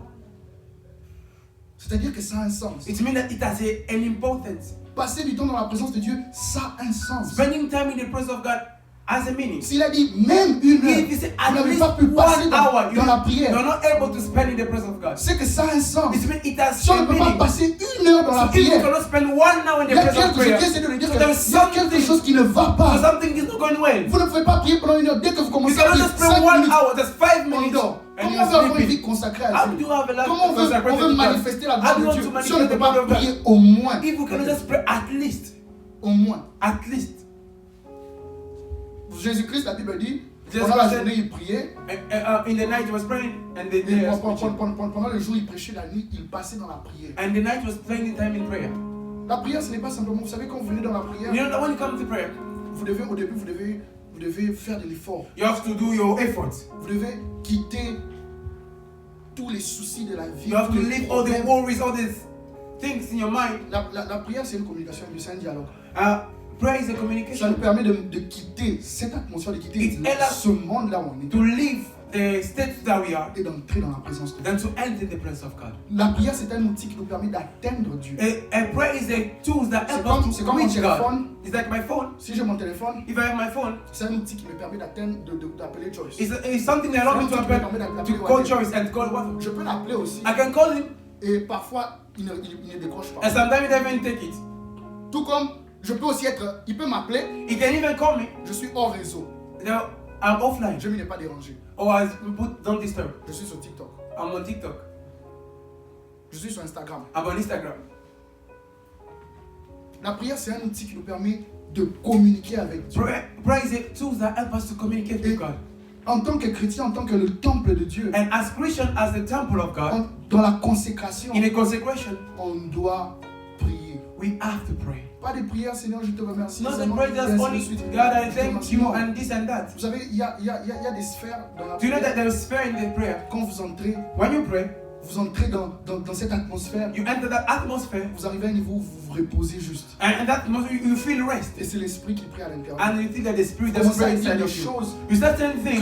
C'est-à-dire que ça a un sens. It means that it has an importance. Passer du temps dans la présence de Dieu, ça a un sens. Spending time in the presence of God has a meaning. S'il a dit même 1 heure, If he said vous at n'avez least pas pu passer 1 hour, dans la you're prière, not able to spend in the presence of God. c'est que ça a un sens. It means it has Si on a ne peut pas meaning. passer 1 heure dans la So if you prière, cannot spend 1 hour in il y the a presence of quelque prayer, chose, j'essaie de le dire, so there is il y a quelque chose qui ne va so pas. something is not going well. Vous ne pouvez pas prier pendant 1 heure. Dès que vous You commencez à cannot prier just pray 5 1 minutes, hour, just 5 on minutes, dort. and Comment on you're veut avoir une sleeping. vie consacrée à How do Dieu? you have a life Comment on veut consecrated to God? manifester la How gloire do you de want Dieu to si on ne manifest peut the pas power of God? prier au moins? If you cannot just pray at least, at least. Jésus-Christ, la Bible dit, Jesus pendant la Christ journée, il priait. in the night he was praying, and the Et day he was preaching. pendant le jour, il prêchait, la nuit, il passait dans la prière. And the night was spending time in prayer. La prière, ce n'est pas simplement, vous savez, quand vous venez dans la prière, You know, when you come to prayer, au début, vous devez faire de l'effort. you have to do your efforts. Vous devez quitter tous les soucis de la vie. You have tous to les leave all the problèmes. worries, all these things in your mind. La prière, c'est une communication, c'est un dialogue. Prayer is a Ça communication. nous permet de quitter cette atmosphère, de quitter It allows- ce monde-là où on est To leave the state that we are, et d'entrer dans la présence de Dieu. than to enter the presence of God. La prière, c'est un outil qui nous permet d'atteindre Dieu. A prayer is a tool that C'est helps comme, us c'est to comme mon reach God. téléphone. It's like my phone. Si j'ai mon téléphone, If I have my phone, c'est un outil qui me permet d'appeler Joyce. it's something that allows me to call Joyce and call Water. Je peux l'appeler aussi. I can call him, Et parfois, il ne décroche pas. and sometimes he doesn't even take it. Tout comme je peux aussi être. Il peut m'appeler, He can even call me. je suis hors réseau. Now, I'm offline. Je ne m'y ai pas dérangé. Or I put don't disturb. Je suis sur TikTok. I'm on TikTok. Je suis sur Instagram. I'm on Instagram. La prière, c'est un outil qui nous permet de communiquer avec Dieu. Prayer is a tool that helps us to communicate with God. En tant que chrétien, en tant que le temple de Dieu, And as Christian, as the temple of God, dans la consécration, in a consecration, on doit prier. we have to pray. Pas des prières, Seigneur, je te remercie. Not the Seigneur, prayer et just ainsi de only suite. God, I Je te thank remercie. you Non. and this and that. Vous savez, il y a des sphères dans la Do you know that prière. there is fear in the prayer? Quand vous entrez, When you pray, vous entrez dans cette atmosphère, you enter that atmosphere, vous arrivez à un niveau où vous vous reposez juste. and that atmosphere, you feel rest. Et c'est l'esprit qui prie à l'intérieur. And you feel that the Spirit Vous commencez à is dire inside des of you. choses You start saying things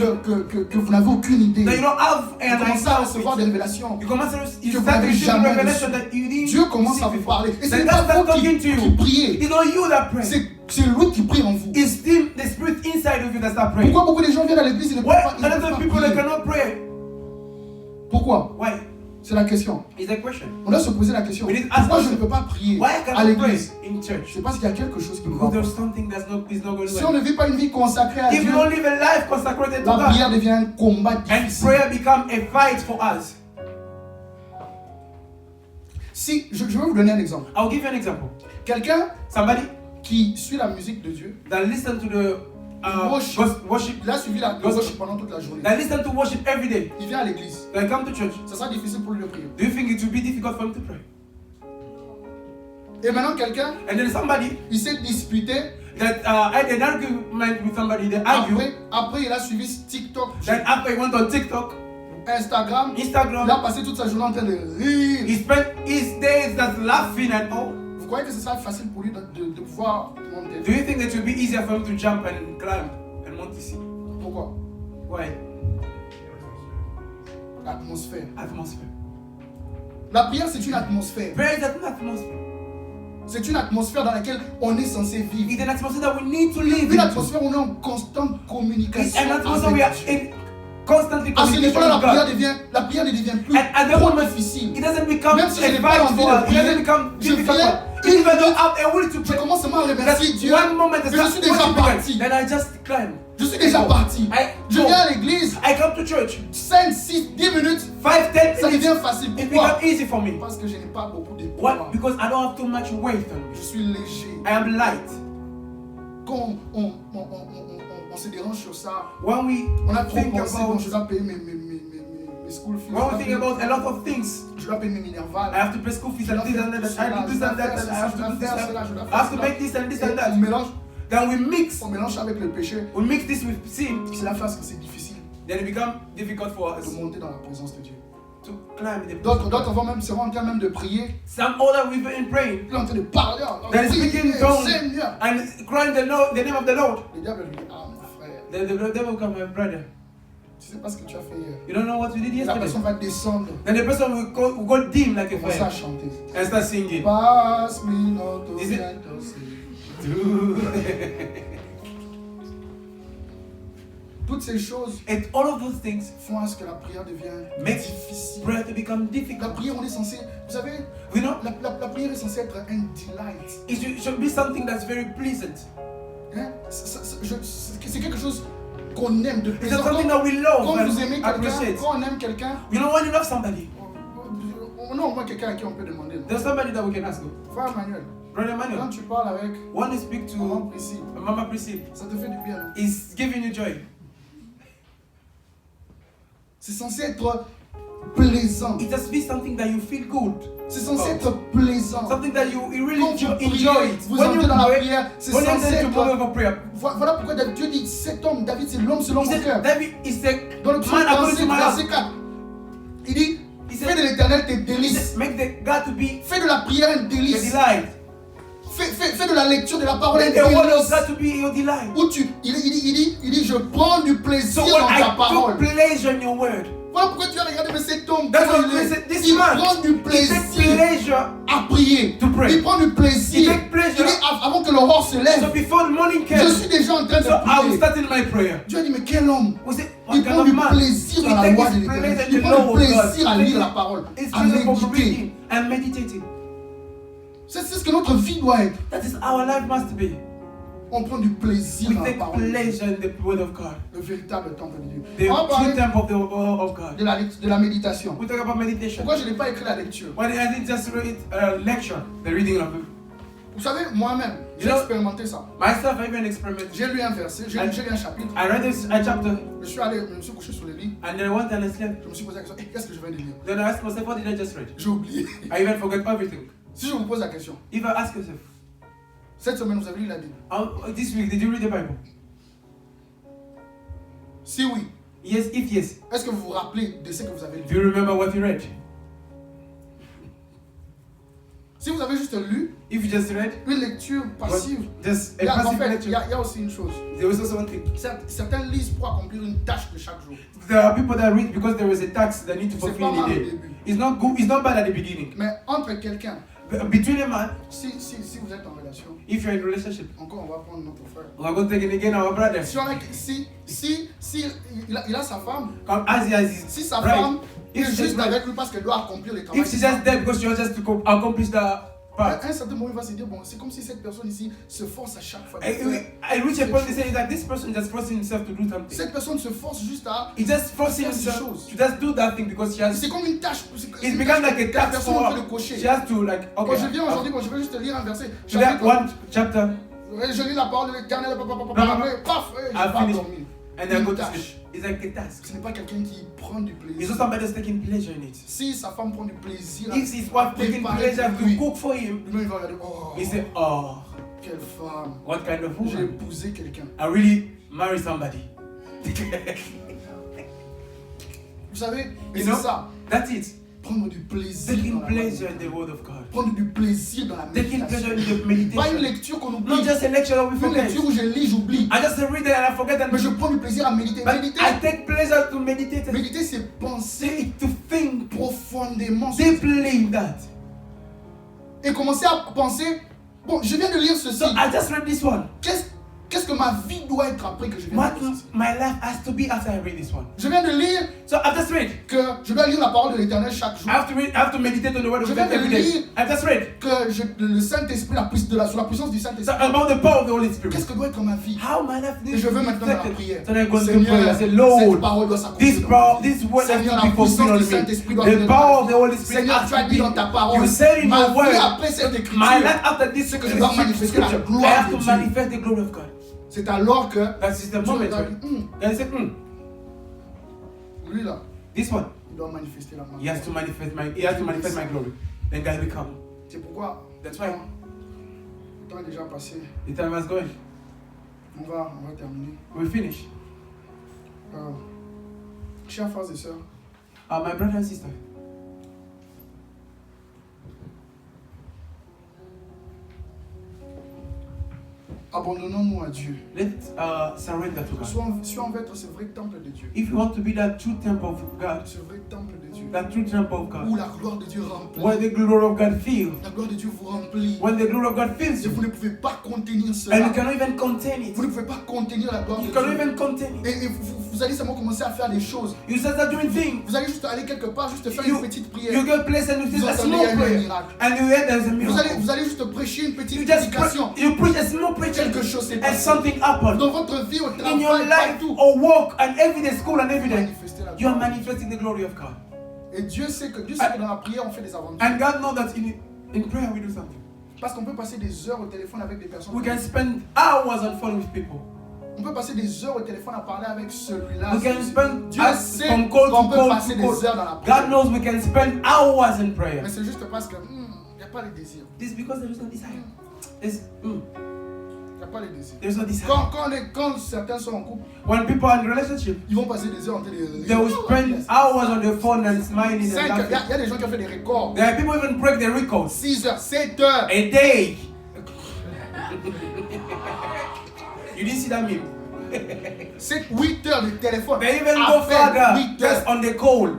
que vous n'avez aucune idée. that you don't have Vous an commencez à idea recevoir of. des révélations. You commence to que you vous start n'avez receiving jamais revelation reçues. that you didn't Dieu commence à see vous before. parler. Et ce Then n'est God pas starts vous talking to qui you. priez. It's not you that pray. C'est lui qui prie en vous. It's still the Spirit inside of you that start praying. Pourquoi beaucoup de gens viennent à l'église et ne peuvent Why pas, ils a ne lot peuvent of pas people that prier? cannot pray? Pourquoi? Why? C'est la question. It's a question. On doit se poser la question. We need to ask Pourquoi je ne ourselves, peux pas prier Why à can't I pray l'église? in church? C'est parce qu'il y a quelque chose qui ne va Because pas. there's something that's not is not going Si on well. ne vit pas une vie consacrée à If Dieu, you don't live a life consecrated to la God, prière devient un combat and difficile. prayer become a fight for us. Si, je vais vous donner un exemple. I'll give you an example. Quelqu'un Somebody qui suit la musique de Dieu, that listen to the worship, il a suivi le worship pendant toute la journée. that listen to worship every day, Il vient à l'église. that come to church. Ça sera difficile pour lui de prier. Do you think it will be difficult for him to pray? Et maintenant, quelqu'un, And then somebody il s'est disputé. that had an argument with somebody, they argue. Après, il a suivi TikTok, Then after he went on TikTok, Instagram. Il a Instagram, passé toute sa journée en train de rire. he spent his days just laughing and all. Vous croyez que ce sera facile pour lui de pouvoir monter? Do you think it will be easier for him to jump and climb and want to see? Pourquoi? Why? L'atmosphère. Atmosphere. La prière, c'est une atmosphère. Prayer is an atmosphere. C'est une atmosphère dans laquelle on est censé vivre. It's an atmosphere that we need to live Une in. atmosphère où on est en constante It's communication an atmosphere we are avec Dieu. in constantly À ce communication niveau-là, with God. la prière ne devient plus And at the trop moment, difficile. it doesn't become Même si je a n'ai pas fight envie for de us. It prier, doesn't become je difficult. viens, Even though I'm a will to Je pray. commence seulement à remercier That Dieu. one moment Je suis déjà parti. then I just climb. Je suis déjà parti. Je viens à l'église, I come to church. 5, 6, 10 minutes, 5, 10 ça minutes. devient facile. It Pourquoi? becomes easy for me. Parce que je n'ai pas beaucoup de What? poids. Because I don't have too much weight on me. Je suis léger. I am light. Quand on se dérange sur ça, When we on a trop think pensé, bon, about, je dois payer mes school fees. when we think about a lot of things, Je dois payer mes Minerval. I have to pay school fees and this and that. I have to do this and that. And I have to do this. I have to make this and this and On that. mélange, Then we mix. on mélange avec le péché. We mix this with sin. C'est la phase que c'est difficile Then it becomes difficult for us de monter dans la présence de Dieu. to climb the D'autres vont même seront en train même de prier. Some other we've been praying Puis en train de parler. They're speaking in tongues Seigneur. and crying the name of the Lord. Le diable lui dit, ah mon frère, The devil come, my brother. tu sais pas ce que tu as fait hier. You don't know what we did La yesterday. personne va descendre. Then the person will go dim like a Commencer à fire chanter. and start singing. Passe minuto Is it- ciento sí. Toutes ces choses And all of those things font à ce que la prière devienne make difficile. prayer to become La difficult. prière, on est censé, vous savez, You know, la prière est censée être un delight. it should be something that's very pleasant. Hein? C'est quelque chose qu'on aime de It's plaisir. something that we love Quand vous aimez and quelqu'un, appreciate. quand on aime quelqu'un, You know, when you love somebody, on a au moins quelqu'un à qui on peut demander. there's somebody that we can ask. Frère Emmanuel, Brother quand Emmanuel, tu parles avec when you speak maman to Priscille, Mama Priscilla, ça te fait du bien, non? it's giving you joy. C'est censé être plaisant. It has to be something that you feel good. C'est censé être plaisant. Something that you really Quand vous enjoy priez, it. vous When you entrez dans la pray, prière, c'est when you censé enter to être... moment of prayer, Voilà pourquoi Dieu dit, cet homme, David, c'est l'homme selon he mon said, cœur. David is the Dans le psaume man according 37, to my heart. verset 4, il dit, He fais said, de l'éternel tes he délices. said, make the God to be Fais de la prière un your délice. delight. Fais de la lecture de la parole un Make the word of délice. God to be your delight. Où il dit, je prends du plaisir So when dans ta I parole. took pleasure in your word, Voilà pourquoi tu as regardé, mais cet homme, that's comment what il we est. said. This Il man, prend du he takes plaisir pleasure à prier. to pray. Il prend du He plaisir. takes Il pleasure. dit, avant que l'aurore se So lève, before the morning je came, suis déjà en train so I was de prier. starting my prayer. Dieu a dit, mais quel homme! We say, what Il kind prend of du man? plaisir So dans la he loi takes de his l'Éternel. pleasure in Il the prend law du of plaisir à God. lire la parole, It's à pleasure for méditer. reading and meditating. C'est ce que notre vie doit être. That is our life must be. On prend du plaisir We dans la take parole. pleasure in the word of God. Le véritable temple de Dieu. The On va true parler temple of God. de la méditation. We talk about meditation. Pourquoi je n'ai pas écrit la lecture? Why did I didn't just read lecture, the reading of it? Vous savez, moi-même, j'ai You know- expérimenté ça. Myself, I even experimented. J'ai lu un verset, j'ai lu un chapitre. I read this a chapter, Je me suis couché sur le lit. and then I went and I slept. Je me suis posé la question, qu'est-ce que je viens de lire? Then I asked myself, what did I just read? J'ai oublié. I even forgot everything. Si je vous pose la question, If I ask yourself, cette semaine vous avez lu la Bible? this week, did you read the Bible? Si oui, Yes, if yes, est-ce que vous vous rappelez de ce que vous avez lu? do you remember what you read? Si vous avez juste lu If you just read, une lecture passive, just il y a a, en passive fait, lecture. il y a aussi une chose. There was also one thing. Certains lisent pour accomplir une tâche de chaque jour. There are people that read because there is a task they need to C'est fulfill pas in mal the au day. début. It's not good. It's not bad at the beginning. Mais entre quelqu'un, Between a man, si vous êtes en relation, if you're in a relationship, encore on va prendre notre frère. we're going to take it again, our brother. Si il a sa femme, Come as he has his si sa bride. femme est If she's juste right. avec lui parce qu'elle doit accomplir le travail. If she's just there because she wants just to accomplish the part. À un certain moment, il va se dire, bon, c'est comme si cette personne ici se force à chaque fois. de I faire reach a cette point to chose. say that this person just forcing himself to do something. Cette personne se force juste à... He just forcing Faire ces himself choses. to just do that thing because she has. C'est comme une tâche. It's become like a La task personne for fait le her. cocher. She has to like. Quand Okay. je viens aujourd'hui, bon, je vais juste te lire un verset. Today, Chapitre- one chapter, Je lis la parole de l'Éternel, après, paf, je I've vais finished. dormir. and then Une go to tâche. sleep. It's like a task. Ce n'est pas quelqu'un qui prend du It's plaisir. not somebody that's taking pleasure in it. Si sa femme prend du plaisir, If his wife taking préparer pleasure pour lui, to cook for him, lui il va regarder, oh, he say, "Oh, quelle femme. what kind of J'ai woman? épousé quelqu'un. I really marry somebody." Vous savez, et You c'est know? ça. That's it. Prendre du plaisir Taking dans la pleasure in méditation. the Word of God. Prendre du plaisir dans la Taking pleasure in méditation. the Pas une meditation. lecture qu'on oublie. Not just a lecture that we Une forget. lecture où je lis, j'oublie. I just read it and I forget Mais je and prends du plaisir à méditer. but Méditer, I take pleasure to meditate. méditer, c'est penser To think profondément sur ça. deeply in that. Et commencer à penser, bon, je viens de lire ceci. So I just read this one. Qu'est-ce que ma vie doit être après que je vienne What de lire ceci? my life has to be after I read this one. Je viens de lire So I just read. que je dois lire la parole de l'Éternel chaque jour. I have to meditate on the word of Je God viens de every day. lire I just read. Que le Saint-Esprit, sur la puissance du So Saint-Esprit. about the power of the Holy Spirit. Qu'est-ce que doit être ma vie? How my life Et needs je to veux be maintenant dans la reflected. prière. So then I go to Seigneur, pray. I say, cette Lord, parole doit s'accomplir this dans ma power, vie. this word Seigneur, has la to be puissance fulfilled du on me. Saint-Esprit doit The venir power dans of ma the Holy vie. Spirit Seigneur, has tu as to dit be. dans ta parole, You said in ma your vie word, après cette my écriture, life after this c'est que je dois manifester la scripture, I gloire have de to Dieu. manifest the glory of God. C'est alors que That is the Dieu moment. regarde, Then he said, lui là, this one, il doit manifester la gloire. he has to manifest my glory. Then God will come. C'est pourquoi That's why le temps est déjà passé. the time was going. On va terminer. We finish. Chers frères et sœurs, My brother and sister, abandonnons-nous à Dieu. let's surrender to God. Si on veut être ce vrai temple de Dieu, If you want to be that true temple of God, ce vrai temple de Dieu, that true temple of où God, la gloire de Dieu remplit, where the glory of God fills, la gloire de Dieu vous remplit, when the glory of God fills et vous you, ne pouvez pas contenir and cela. you cannot even contain it. Vous ne pouvez pas contenir la gloire de You cannot Dieu. even contain it. Et vous allez seulement commencer à faire des choses. You start doing things. Vous allez juste aller quelque part, juste faire You- une petite prière. You go place and you Vous say a entendez, il y small a eu un prayer, miracle. and you hear there's a miracle. Vous allez juste prêcher une petite You just prédication. you preach a small preaching, Quelque chose s'est and passé. something happened Dans votre vie, au in your travail, life partout. or work and every day, school and every day. Manifester la You are gloire. manifesting the glory of God. Et Dieu sait que dans la prière, on fait des aventures. And God knows that in prayer we do something. Parce qu'on peut passer des heures au téléphone avec des personnes. We can spend hours on phone with people. On peut passer des heures au téléphone à parler avec celui-là. We can spend Dieu us sait from call qu'on to peut call passer to des call. heures dans la prière. God knows we can spend hours in prayer. Mais c'est juste parce que il n'y a pas les désirs. This is because there is no desire. There's, Il n'y a pas les désirs. there's no desire. Quand certains sont en couple, When people are in relationship, ils vont passer des heures en télé. they will spend hours on the phone and smiling and 5 laughing. il y a des gens qui ont fait des records. There are people who even break their records. 6 heures, 7 heures. A day. You didn't see that meme? 8 heures de téléphone. They even À go peine further 8 heures. just on the call.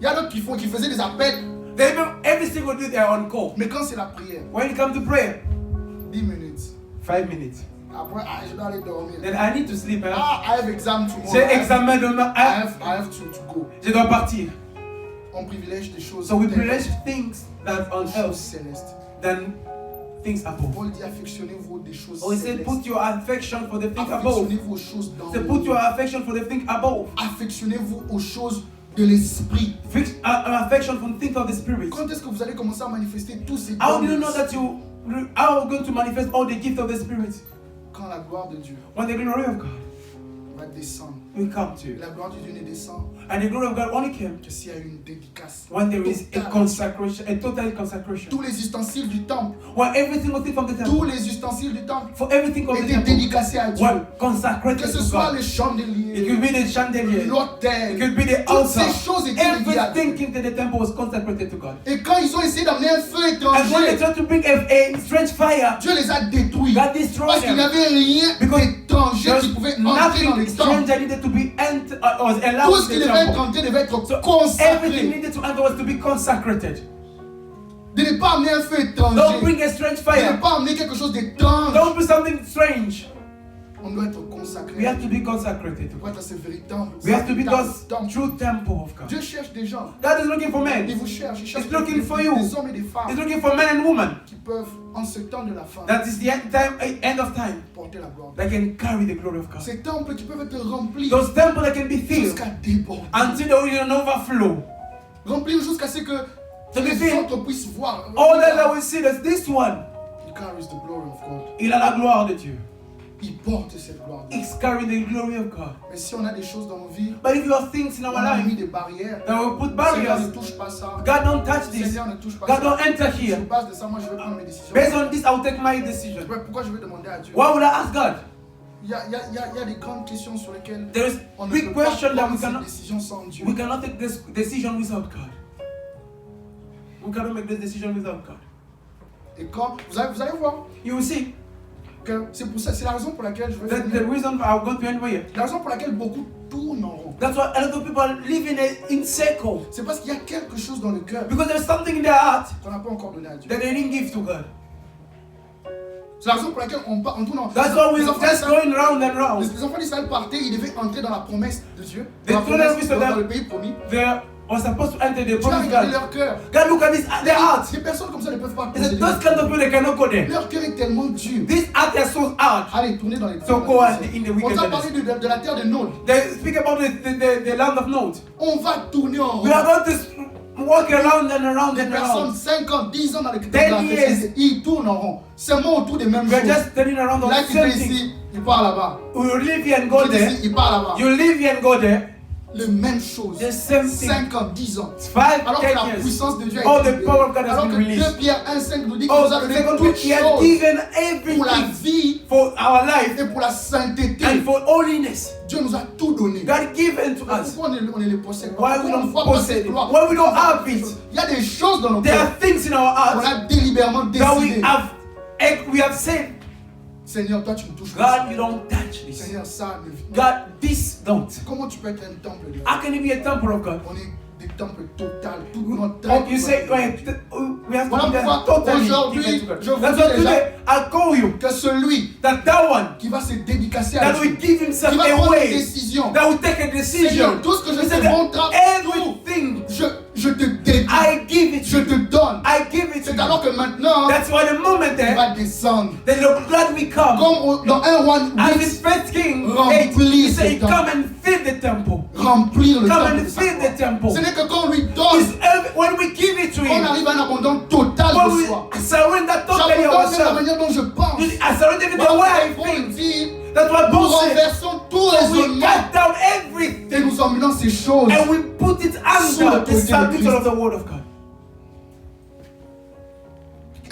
Il y a d'autres qui faisaient des appels. They even every single day they are on call. Mais quand c'est la prière, When it comes to prayer, 10 minutes. 5 minutes. Après, je dois aller dormir. Then I need to sleep. Hein? I have exam tomorrow. J'ai examen demain. I have to go. Je dois partir. On privilège des choses. So we terrestres, privilege things that on des choses earth célestes. than things above. Paul dit affectionnez-vous des choses Oh, he said, célestes. put your affection for the things above. Affectionnez-vous aux choses d'en Say, put your haut. affection for the things above. Affectionnez-vous aux choses de l'esprit. Fix affection for the things of the spirit. Quand est-ce que vous allez commencer à manifester tous ces How dons? do you know that you are going to manifest all the gifts of the spirit? Quand la gloire de Dieu When the glory of God va descendre. will come to you. La gloire de Dieu ne descend And the glory of God only came que s'il y a une dédicace. when there is a totale. consecration, a total consecration. Tous les ustensiles du temple, When every single thing from the tous temple, les ustensiles du temple for everything of the étaient temple, dédicacés à Dieu. were consecrated Que ce to soit God. les It chandeliers, could be the chandelier. It l'autel, could be the toutes ces altar. choses étaient dédiées à Dieu. Everything in the temple was consecrated to God. Et quand ils ont essayé d'amener un feu And when they étranger, tried to bring a strange fire, Dieu les a détruits. God destroyed Parce qu'il n'y them. avait rien Because d'étranger qui pouvait entrer dans nothing le temple. stranger needed to be was Tout allowed ce in qui the devait être temple. entré devait être So everything consacré. needed to enter was to be consecrated. De ne pas amener un feu Don't étranger. bring a strange De fire. ne pas amener quelque chose d'étrange. Don't do something strange. On doit être consacré. We have to be consecrated to Pour God. être ce véritable. We have to be véritable God's temple. true temple of God. Dieu cherche des gens. God is looking for Il men. vous cherche. Il cherche He's looking for you. des hommes et des He's femmes looking for men and women. qui peuvent, en ce temps de la fin, That is the end of time. porter la gloire. That can carry the glory of God. Ces temples qui peuvent être remplis Those temples that can be filled jusqu'à déborder. until there is an overflow. Remplis jusqu'à ce que To be les filled. autres puissent voir. All that I will see that this one, He carries the glory of God. il a la gloire de Dieu. Il porte cette gloire. He's carrying the glory of God. Mais si on a des choses dans nos vies, But if you have things in on our a mis life des barrières. that will put Seigneur, ne barriers, touche pas ça. God don't touch this. Seigneur, ne touche pas God ça. don't enter Sur here. base de ça, moi, je vais prendre mes décisions. Based on this, I will take my decision. Pourquoi je vais demander à Dieu? Why would I ask God? Il y a des grandes questions sur lesquelles There is on ne big peut pas question that prendre we cette cannot décision sans Dieu. take this decision without God. We cannot make this decision without God. Et quand vous allez voir You will see que c'est la raison pour laquelle je vais that the finir. reason I'm going to end here. La raison pour laquelle beaucoup tournent en rond. That's why a lot of people live in circle. C'est parce qu'il y a quelque chose dans le cœur Because there's something in their heart qu'on n'a pas encore donné à Dieu. that they didn't give to God. C'est la raison pour laquelle on tourne en rond. That's why we're Les enfants just d'Israël- going round and round. les enfants d'Israël partaient, ils devaient entrer dans la promesse de Dieu, They dans, la told promesse, us that dans le pays promis. They were supposed to enter the Dieu a promised regardé God. leur cœur. God, look at this, their heart. Des personnes comme ça ne peuvent pas He said, poser those kind of people, they cannot go there. Leur cœur est tellement dur. This heart is so hard. Allez, tournez dans les So go in the On wicked t'a place. parlé de la terre de Nod. They speak about the land of Nod. On va tourner en rond. We are going to walk around and around Des and personnes around. 5 ans, 10 ans dans les 10 de la years. chrétienté, ils tournent en rond. Seulement autour des mêmes We are choses. just turning around on Là, the qui fait same thing. ici, il part là-bas. We will leave here and go Qui fait there. ici, il part là-bas. You leave here and go there. Les mêmes choses. The same thing. 5 ans, 10 ans. 5, Alors que 10 la years. puissance de Dieu a All été the révélée. power of God has Alors been que released. 2 Pierre 1,5 nous dit qu'il Oh, nous a donné second toutes He has choses given pour la everything vie for our life et pour la sainteté. and for holiness. Dieu nous a tout donné. God given to us. Pourquoi on est les possède? Why we Pourquoi on don't ne voit pas possess cette it? gloire? Why we don't have it? Il y a des choses dans nos There cœurs are things in our qu'on hearts a délibérément that décidé. we have said, Seigneur, toi tu me touches. comme ça. God, you don't touch this. Seigneur, ça ne vit. God, this don't. Comment tu peux être un temple de Dieu? How can it be a temple of God? On est des temples total, tout notre Oh, temple. you say, wait, we have to Voilà be there pourquoi totally aujourd'hui, given to God. je vous That's dis why déjà today I call you que celui that one qui va se dédicacer à that Dieu, will give himself qui va prendre une away, décision. that will take a Seigneur, decision. tout ce que je He said te that montre, tout, everything je te dédie, I give it je to te you. donne. I give it to C'est alors you. que maintenant, That's why the moment il there, va descendre. the God will come. Comme dans 1 roi As 8, in First King 8, Remplis he said, ce come and fill the temple. remplir le Come temple and de sa fill gloire. the temple. Ce n'est que quand on lui donne, When we give it to on him, arrive à un abandon total when de we soi. surrender totally J'abandonne même la ourselves, manière dont je pense. I surrender even the Voilà way I pourquoi on think. dit, That's what nous Paul said. renversons tout So we raisonnement cut down et everything nous emmenons ces choses. and we put it Sous under l'autorité the de submission Christ. of the word of God.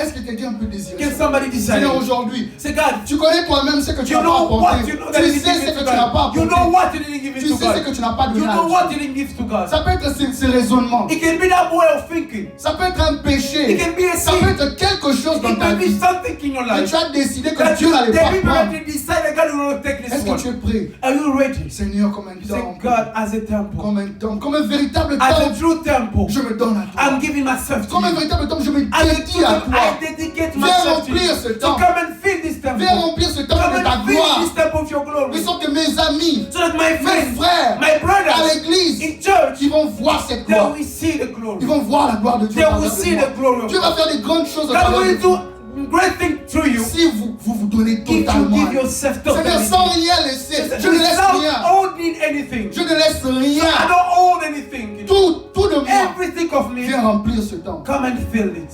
Est-ce que quelqu'un peut désirer Can ça? somebody decide? Seigneur, aujourd'hui, Say, God, tu connais toi-même ce que tu you n'as pas know what apporté. you know that Tu you sais didn't ce give que to tu n'as pas God. You apporté. know what you didn't give it Tu to sais ce God. que tu n'as pas You donné à know Dieu. what you didn't give to God. Ça peut être ces raisonnements. It can be that way of thinking. Ça peut être un péché. It can be a Ça sin. peut être quelque chose dans It ta can be vie. something in your Et life tu as décidé que that Dieu you n'allait pas prendre. deliberately decided God will not take Est-ce this que one. tu es prêt? Are you ready? Seigneur, comme un You say, temple. God, as a temple, Comme un temple. Comme un véritable as a temple. true temple, Je me donne à toi. I'm giving myself to Comme un you. véritable temple, je me As a dédie à true toi. I dedicate Viens myself to remplir you. ce So temple. come and fill this temple. Viens remplir ce temple Come de ta and fill gloire. this temple of your glory. De sorte que mes amis, So that my mes friends, frères, my à brothers l'église, in church, ils vont voir cette they gloire. will see the glory. Ils vont voir la gloire de Dieu. They au will travers de see moi. the glory of Dieu va God. faire des grandes choses au God travers de will toi. do great things through you Si vous donnez if you totalement. give yourself Seigneur, totally. sans rien laisser, je ne laisse Without rien. owning anything. Je ne laisse I rien. don't own anything. Tout de moi Everything of me, vient remplir ce temple. come and fill it.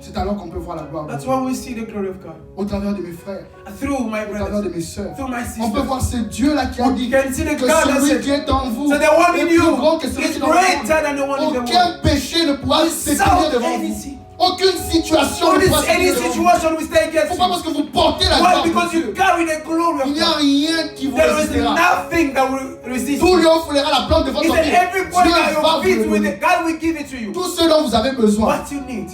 C'est alors qu'on peut voir la gloire de That's Dieu. why we see the glory of God. Au travers de mes frères, Through my au travers brothers, de mes sœurs. through my On peut sisters. voir ce Dieu-là qui a dit You can see the que God that celui said, qui est en vous so the one est in plus you grand que celui is qui est dans le greater monde. than the one in the world. Aucun péché ne pourra se tenir Without devant vous. anything. Aucune situation ne pourra se Any tenir devant vous. situation we stay against Pourquoi? you. Parce que vous portez la Why? gloire de Because Dieu. you carry the glory Il of n'y a God. rien qui vous There is résistera. nothing that will resist Tout you. lion foulera la plante de He votre said, pied. everybody Dieu that va your vous feet le with donner. it, God will give it to you. Tout ce dont vous avez besoin, What you need,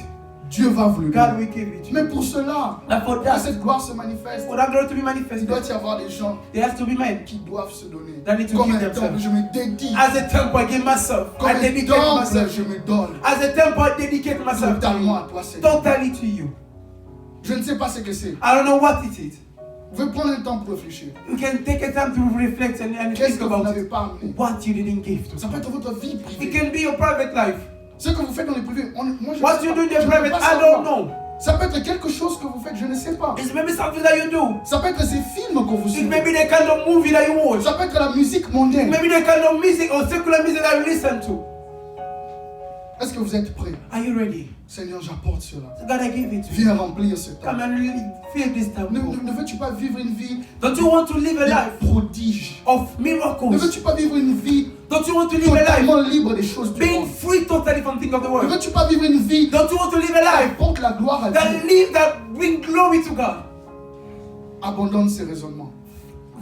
Dieu va vous le God donner. will give it to Mais you. pour cela, And for que that, cette gloire se manifeste, for that glory to be il doit manifested, y avoir des gens there has to be men. qui doivent se donner. That need to Comme give un themselves. temple, je me dédie. As a temple, I give myself. Comme I un dedicate temple, myself. je me donne. As a temple, I dedicate myself to Totalement you. à toi, Seigneur. Totally to you. Je ne sais pas ce que c'est. I don't know what it is. Vous pouvez prendre un temps pour réfléchir. You can take a time to reflect and Qu'est-ce think que vous about n'avez it. pas amené? What you didn't give to. Ça peut être votre vie It privée. can be your private life. Ce que vous faites dans les privés, moi je What ne sais you pas. do in Je your ne peux private, pas I savoir. don't know. Ça peut être quelque chose que vous faites, je ne sais pas. It's maybe something that you do. Ça peut être ces films que vous It may suivez. be the kind of movie that you watch. Ça peut être la musique mondaine. Maybe the kind of music or secular music that you listen to. Est-ce que vous êtes prêts? Are you ready? Seigneur, j'apporte cela. So God, I give it to you. Viens remplir ce temps. Come and really feel this temple. Ne veux-tu pas vivre une vie Don't you want to live a de life prodige? of Ne miracles? veux-tu pas vivre une vie Don't you want to live a life totalement libre des choses du being monde? free totally from things of the Ne world? veux-tu pas vivre une vie Don't you want to live a qui life apporte la gloire à Dieu? that bring glory to God? Abandonne ces raisonnements.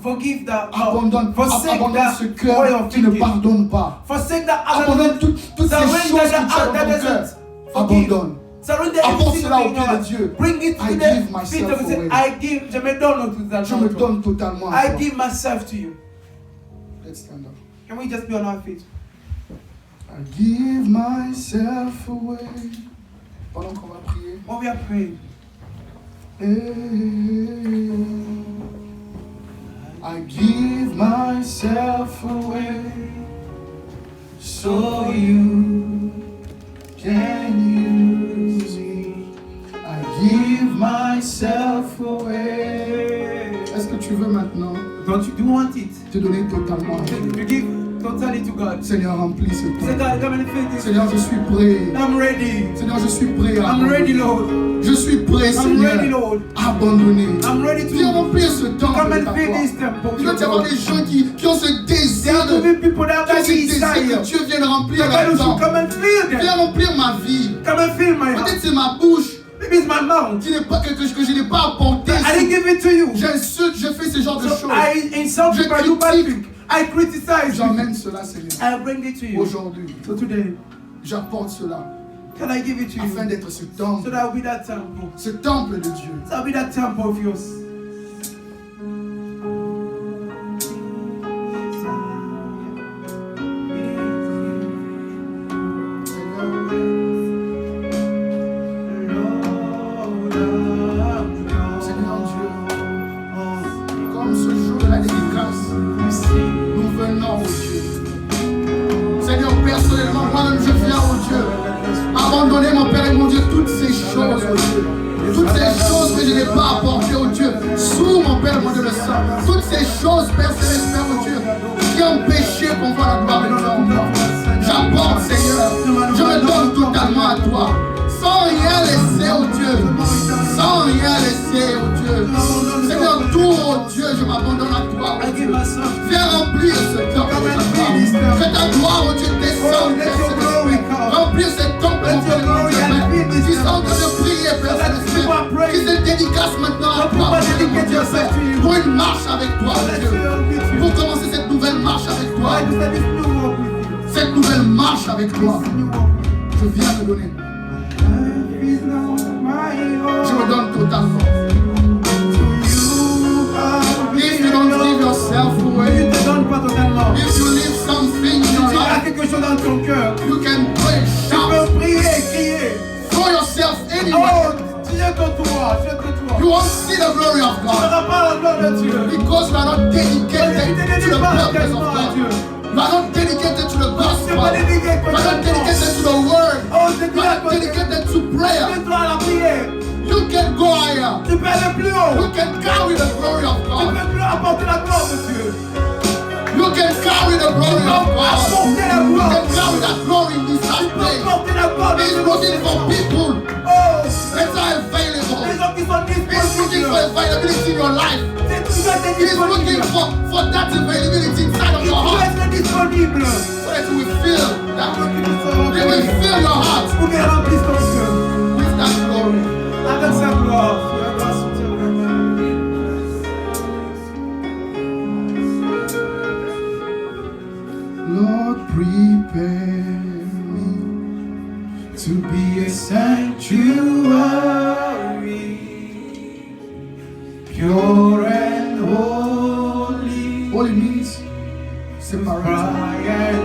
Forgive that. Abandonne ce way cœur of qui ne thinking. pardonne pas. Forsake that Abandonne toutes ces surrender choses que tu as that dans ton cœur. doesn't Abandonne. Surrender Apporte everything cela au in pied your de heart. Dieu. Bring it I to give the feet myself of God. away. Je me donne Je me totalement. donne totalement à I toi. give myself to you. Let's stand up. Can we just be on our feet? I give myself away. Pendant qu'on va prier. While we are praying, I give myself away so you can use me. I give myself away. Est-ce que tu veux maintenant don't you want it? te donner totalement à Dieu? You give totally to God. Seigneur, remplis ce Say, temps. God, come and fill this. Seigneur, je suis prêt. I'm ready. Seigneur, je suis prêt à I'm ready, abandonner. Lord. Je suis prêt, I'm ready, Seigneur, Lord. à abandonner. I'm ready Viens to remplir ce temple come de and ta fill gloire. this temple. Il doit y avoir des gens qui ont ce There désir are to de be people that que have ce désir desire. que Dieu vienne remplir God leur should temps. come and fill Viens them. remplir ma vie. Come and fill my Peut-être heart. c'est ma bouche Maybe it's my mouth. qui n'est pas, que je n'ai pas apporté. I didn't give it to you. J'insulte, je fais ce genre de So choses. I insult Je you, I do bad critique. things. I criticize you. J'emmène cela, Seigneur. I bring it to you. Aujourd'hui, So today, j'apporte cela can I give it to afin you? d'être ce So temple, that will be that temple. ce temple de Dieu. So that will be that temple of yours. Seigneur Dieu, comme ce jour de la dédicace, nous venons au Dieu. Seigneur, personnellement, moi-même, je viens au Dieu. Abandonner, mon Père et mon Dieu, toutes ces choses, au Dieu. Toutes ces choses que je n'ai pas apportées au Dieu. Sous mon Père, mon Dieu, le sang. Toutes ces choses, Père Céleste, Père, mon Dieu, qui ont empêché qu'on voit la gloire de Dieu encore. J'apporte, Seigneur. Je me donne totalement à toi. Sans rien laisser au Dieu. Sans rien laisser au Dieu. Seigneur, tout au Dieu, je m'abandonne à toi, I au give Dieu. myself. Viens remplir ce temple de ta gloire. Que ta gloire, oh Dieu, descende, Père Céleste. Remplir ce temple, mon Père, mon Dieu. Tu sens que je prie, Père Céleste. Qui se dédicace maintenant à toi, mon Dieu, Père. Pour une marche avec toi, oh Dieu. Pour commencer cette nouvelle marche avec toi. Cette nouvelle marche avec toi. Je viens te donner. Je me donne totalement. If you don't give yourself Tu away, te donnes pas totalement. if you leave something in your Tu as life, quelque chose dans ton cœur. you can pray, Tu shout, peux prier, crier. throw yourself anywhere. Oh, jette-toi, jette-toi. You won't see the glory of Tu God n'auras pas la gloire de Dieu. because you are not dedicated to the purpose of God. You are not dedicated to the gospel. You are not dedicated to the word. Oh, You are not dedicated to prayer. Mets-toi à la prière. You can go higher. Tu peux aller plus haut. You can carry the glory of Tu God. peux plus apporter la gloire de Dieu. You can carry the glory of God. Apporter la You gloire. can carry that glory in this Tu last peux day. apporter la gloire de He's Dieu. looking for people Oh, that are available. les gens qui sont He's looking for disponibles. availability in your life. C'est tout ça qui est He's looking disponible. for that availability inside of Il your doit heart être disponible. so that you will feel that Pour qu'il soit they will rempli. fill your heart Pour qu'il remplisse ton cœur. with that glory. Avec sa gloire. La gloire sur Dieu. Lord, prepare me to be a sanctuary, pure and holy. Holy means separated,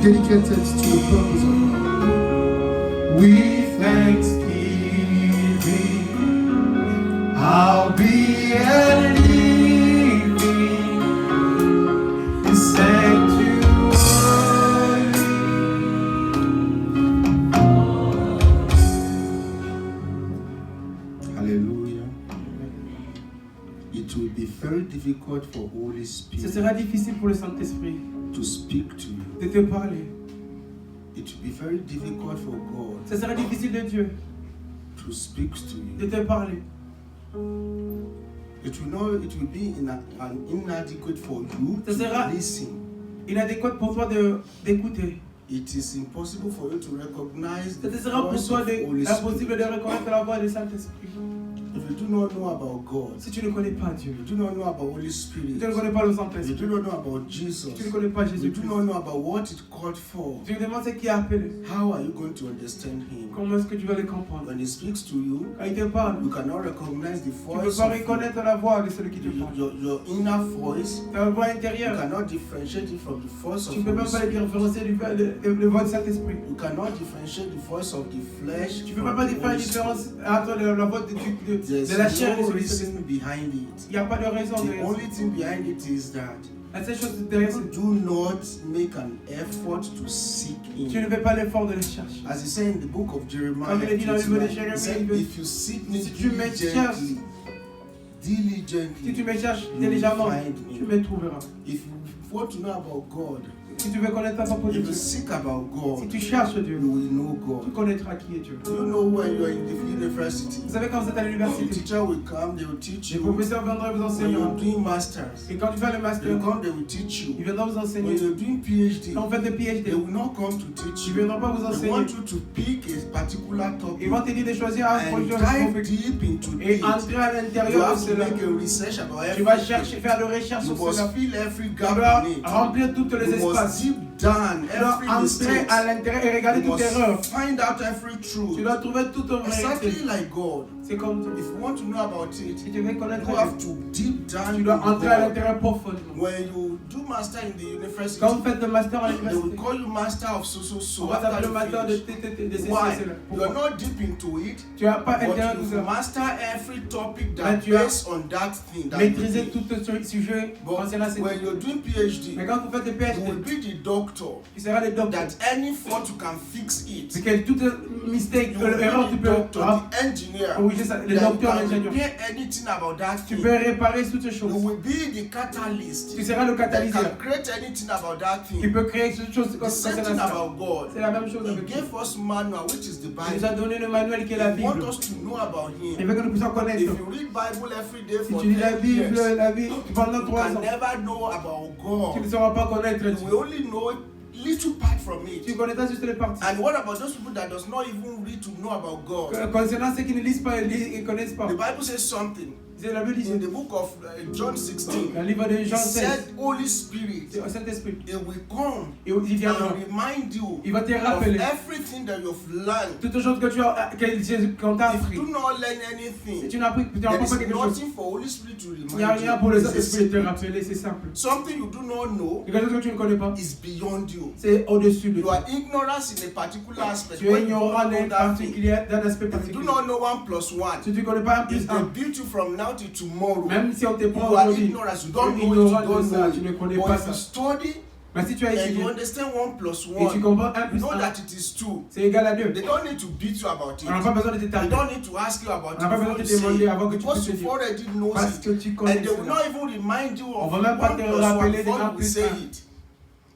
dedicated to the purpose of God. With thanksgiving, I'll be a living sanctuary. Hallelujah. It will be very difficult for Holy Ce Spirit sera difficile pour le Saint-Esprit to speak to you. de te parler. It will be very difficult for God Ce sera difficile de Dieu to speak to de you. te parler. It will be inadequate for you Ce sera- to listen. Inadéquat pour toi d'écouter. It is impossible for you to recognize Ce the sera pour voice toi of Holy impossible Spirit. de reconnaître la voix du Saint-Esprit. If you do do not know about God, Si tu ne connais pas Dieu, you do not know about Holy si Spirit, tu ne connais pas le you Saint-Esprit, do not know about Jesus, si tu ne connais pas you do Jésus-Christ, not know about what it called for, tu te demandes ce qui est appelé. how are you going to understand Him? Comment est-ce que tu vas le comprendre? When He speaks to you, Quand il te parle, you cannot recognize the tu ne peux voice pas of reconnaître la voix de celui qui te parle. your inner voice. Ta voix You intérieure, cannot differentiate it from the voice of tu ne peux Holy même pas le Spirit. différencier le voix du Saint-Esprit. You cannot differentiate the voice of the flesh Tu ne peux from pas the faire la Holy différence Spirit. entre la voix There's de la chair et no celui du Saint-Esprit. reason behind it. Il n'y a pas de raison The derrière ça. only thing behind it is that La seule chose derrière, c'est do not make an effort to seek tu ne Him. fais pas l'effort de le chercher. As he said in the book of Jeremiah, Comme il est dit dans le livre de 29, Jérémie, he said, il veut- if you seek me si tu me diligently, Si tu me cherches you will diligemment, find tu me. me trouveras. If you want to know about God, Si tu veux connaître la propos de if you Dieu, seek about God, si tu cherches Dieu, you will know tu God. connaîtras qui est Dieu. Do you know when you are in the university, Vous savez, quand vous êtes à the l'université, teacher will come, they will teach les you. professeurs viendront vous When enseigner. you're doing masters, Et quand tu fais le they master, will come, they will teach ils you. viendront vous When enseigner. you're doing PhD, Quand vous faites des they PhD, will not come to teach ils ne you. viendront pas vous They enseigner. want you to pick a particular Ils topic vont te dire de choisir un and projet dive deep into et it. entrer à You l'intérieur de have to cela. make a research about Tu vas everything. chercher, faire de recherche You sur cela. must fill every Tu gap dois in it. remplir toutes les You must espaces. deep down Tu dois every entrer mistake. à l'intérieur et regarder You toute erreur. must find out every Tu truth. dois trouver toute Exactly vérité. like God. C'est comme If you want to know about it, si tu veux connaître you Dieu, have to deep down tu dois in entrer à God. l'intérieur profondément. When you do master in the university, Quand vous faites le master à they will l'université, call you master of so on so va after t'appeler le you master de finish. ceci Why? et cela. You are Pourquoi? not deep into it, Tu n'as pas intérêt à but tout you ça. master every topic Mais that tu as based on that thing that you Maîtriser do. tout ce sujet But concernant cette. when you're doing PhD, Mais quand vous faites des you will PhD, be the doctor tu seras le docteur. that any fault you can fix it. C'est que toute mistake, You will l'erreur, tu be peux. the doctor, the engineer, Corriger ça. Le that you docteur, can l'ingénieur. repair anything about that Tu thing. peux réparer toutes ces You choses. will be the catalyst Tu seras le that catalyseur can create anything about that qui thing. peut créer toutes choses The same thing concernant ça. about God. C'est la même chose He avec Dieu. gave us manual, which is the Il nous a Bible. donné le manuel qui est la He wants Bible. us to know about Il Him. veut que nous puissions connaître. If you read Bible every day Si for tu lis la 10 Bible, years, la vie, pendant you 3 can ans, never know about tu ne God. sauras pas connaître You Dieu. will only know little part from Tu it. connaîtras juste les parties. And what about those people that does not even read to know about God? Concernant ceux qui ne lisent pas et ne connaissent pas. The Bible says something C'est la Bible dit in the book of John 16. dans le livre de He Jean 16, said, Holy Spirit, c'est au Saint-Esprit. it will come Et il viendra. and remind you Il va te of rappeler everything that you've learned. toutes les choses que tu as, qu'on t'a If appris. you do not learn Si anything, tu n'as appris, tu n'as there pas is fait quelque chose. nothing for Holy Spirit to Il n'y a rien remind pour le you. It's a Saint-Esprit de te secret. rappeler, c'est simple. Something you do not know Et quelque chose que tu ne connais pas, is beyond you. c'est au-dessus de You toi. are ignorance in a particular aspect. Tu es When you ignorant don't know d'un that thing, particulier, d'un aspect if you particulier. do not know 1 plus 1, Si tu ne connais pas un plus if they un, build you from now till tomorrow, même si on te you prend are aujourd'hui, ignorant. You tu don't es know it, you ignorant de don't ça, know tu ne it. connais But pas if you ça. study Mais si tu as and étudié, you understand 1 plus et tu 1, comprends 1 you plus know 1, that it is 2. c'est égal à 2. They don't need to beat you about On n'a it. pas besoin de te They taper. don't need to ask you about On n'a pas besoin de it. te demander avant que tu Because puisses te you've dire. already knows Parce it. que tu connais And they will cela. not even remind you On of va même pas 1 te plus 1 rappeler des 1 before we plus say 1. it.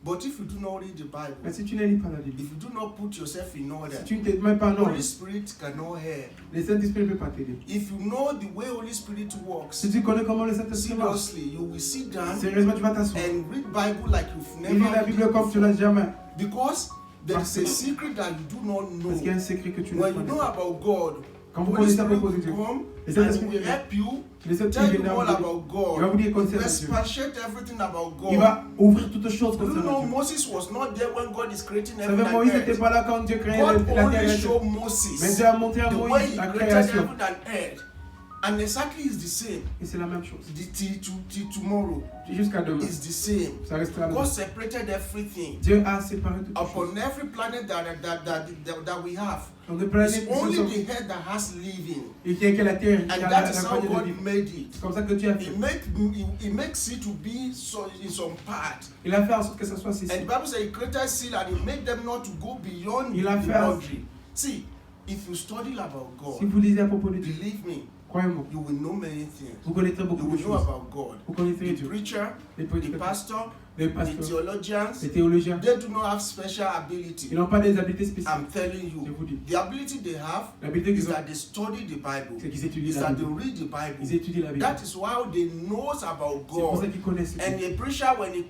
But if you do not read the Bible, Mais si tu ne lis pas la Bible, if you do not put yourself in order, si tu ne te mets pas en ordre, Holy Spirit cannot help. le Saint-Esprit ne peut pas t'aider. If you know the way Holy Spirit works, Si tu connais comment le Saint-Esprit marche, seriously, you will sit down sérieusement, tu vas t'asseoir. and read Bible like you've Et lis la never Bible read comme tu l'as jamais. because there is a secret that you do not Parce qu'il y a know. un secret que tu ne When you connais know pas. about God, Quand vous Holy connaissez à Spirit propos de will Dieu, come le and Saint-Esprit will viendra. help you, Le Saint-Esprit tell you viendra all vous about dire. Il va God, vous dire concernant Dieu. expatiate everything about Il God. va ouvrir toutes choses Do you concernant know Dieu. Moses was not there when God is creating Vous heaven savez, and Moïse n'était earth? pas là quand Dieu créait God la terre et only la terre. showed Mais Moses Dieu a montré à the way Moïse he la created création. heaven and earth. And exactly is the same. Et c'est la même chose. Till tomorrow Jusqu'à demain. is the same. Ça restera là. God separated everything. Dieu a séparé toutes les choses. Upon every planet that we have, Donc, de it's planète, only the head that has living. et qui est que la terre, qui And a that la is how poignée de God vie. made it. C'est comme ça que Dieu a fait. He makes it to be so in some part. Il a fait en sorte que ça soit ceci. And the Bible says he created seal and he made them not to go beyond Il a the fait boundary. See, if you study about Si God, vous lisez à propos de Dieu, believe me, croyez-moi, you will know many things. vous connaîtrez You beaucoup de will know choses. about God. Vous connaîtrez The Dieu. preacher, Les the prédicateurs, pastor, les the pasteurs, theologians, les théologiens, they do not have special ability. ils n'ont pas des habiletés spécifiques. I'm telling Je you, vous dis. the ability they have L'habilité is qu'ils ont, that they study the Bible, c'est qu'ils étudient is la that they Bible. read the Ils Bible. étudient la Bible. That is why they knows about C'est pour ça God. qu'ils connaissent. And Dieu. a preacher, when he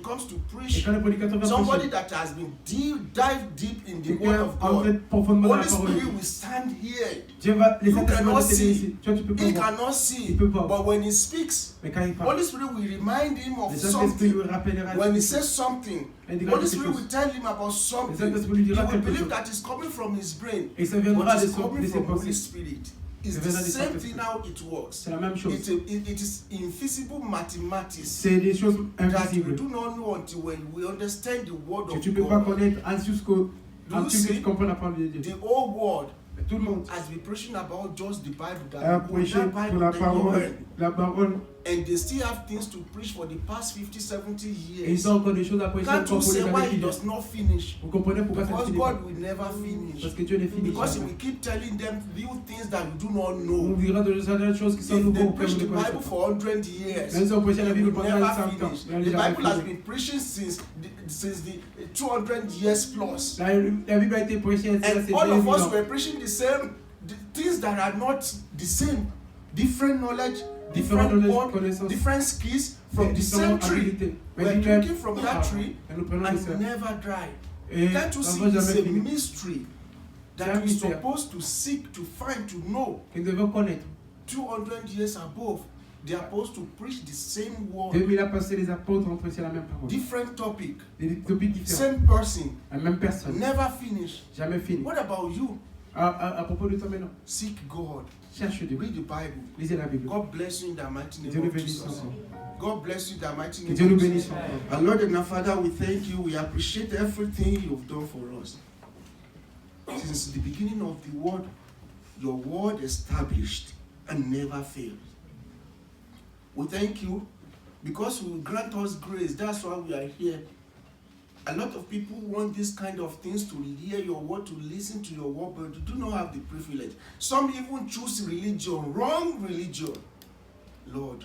comes to Et preach, quand le prédicateur va somebody prêcher, that has been dive deep in the Word quelqu'un of entré God, profondément dans Holy la parole de Spirit Dieu. will stand here. Dieu va les You Saint-Esprit cannot vont t'aider see. ici. Tu vois, tu peux pas He voir. cannot see, Il peut pas. but when he speaks, Mais quand il parle, Holy Spirit will remind him le of Saint-Esprit something. lui rappellera. When he says something, Il dira Holy quelque Spirit chose. will tell him about Le something. Saint-Esprit lui He dira will quelque believe chose. that it's coming from his brain, Et ça but viendra de it's coming ses from Holy pensées. Spirit. It's Ça the viendra du same Saint-Esprit. thing how it works. C'est la même chose. It is invisible mathematics C'est des choses that we invisibles do not know until when we understand the word que of tu ne peux pas God. connaître jusqu'au Do you que see? tu comprends la parole de Dieu. The whole world Tout le monde has been preaching about just the Bible, a that prêché that pour Bible la that you parole, heard. la parole, And they still have things to preach for the past 50, 70 et ils years. ont encore des choses à prêcher Can't you encore pour les say why années it qui does viennent. not finish? Vous comprenez pourquoi ça ne Because finit pas? God will never finish. Parce que Dieu n'est fini Because He jamais. will keep telling them new things that we do not On know. dira de certaines choses qui sont If nouvelles they auxquelles preach vous the ne connaissez Bible pas. for 100 years, Même si on prêchait la it Bible will pendant never 100 ans, finish. il n'y The a jamais Bible has fini. been preaching since the 200 years plus. La Bible a été prêchée And c'est all of 2000 us ans. were preaching the things that are not the same. Different knowledge, Différentes different word, connaissances, different skills from the same différentes tree. habilités. Mais We're d'une drinking même- from that tree Et nous prenons de and ça. never dry. Et Can't you ça see va it's jamais a finir. mystery C'est un that we're mystère supposed to seek, to find, to know? que nous devons connaître. 200 years above, they are supposed to preach the same word, 2000 ans passés, les apôtres ont prêché la même parole. different topic, Des topics différents. same person, La même personne. never finish. Jamais fini. What about you? À propos de toi maintenant, Seek God, cherche Dieu. read the Bible. Lisez la Bible. God bless you in the mighty Que name Dieu nous of bénisse Jesus. encore. God bless you in the mighty Que name Dieu of nous Jesus. bénisse encore. And Lord and our Father, we thank you. We appreciate everything you've done for us. Since the beginning of the world, your word established and never failed. We thank you because you grant us grace. That's why we are here. A lot of people want this kind of things to hear your word, to listen to your word, but they do not have the privilege. Some even choose religion, wrong religion. Lord,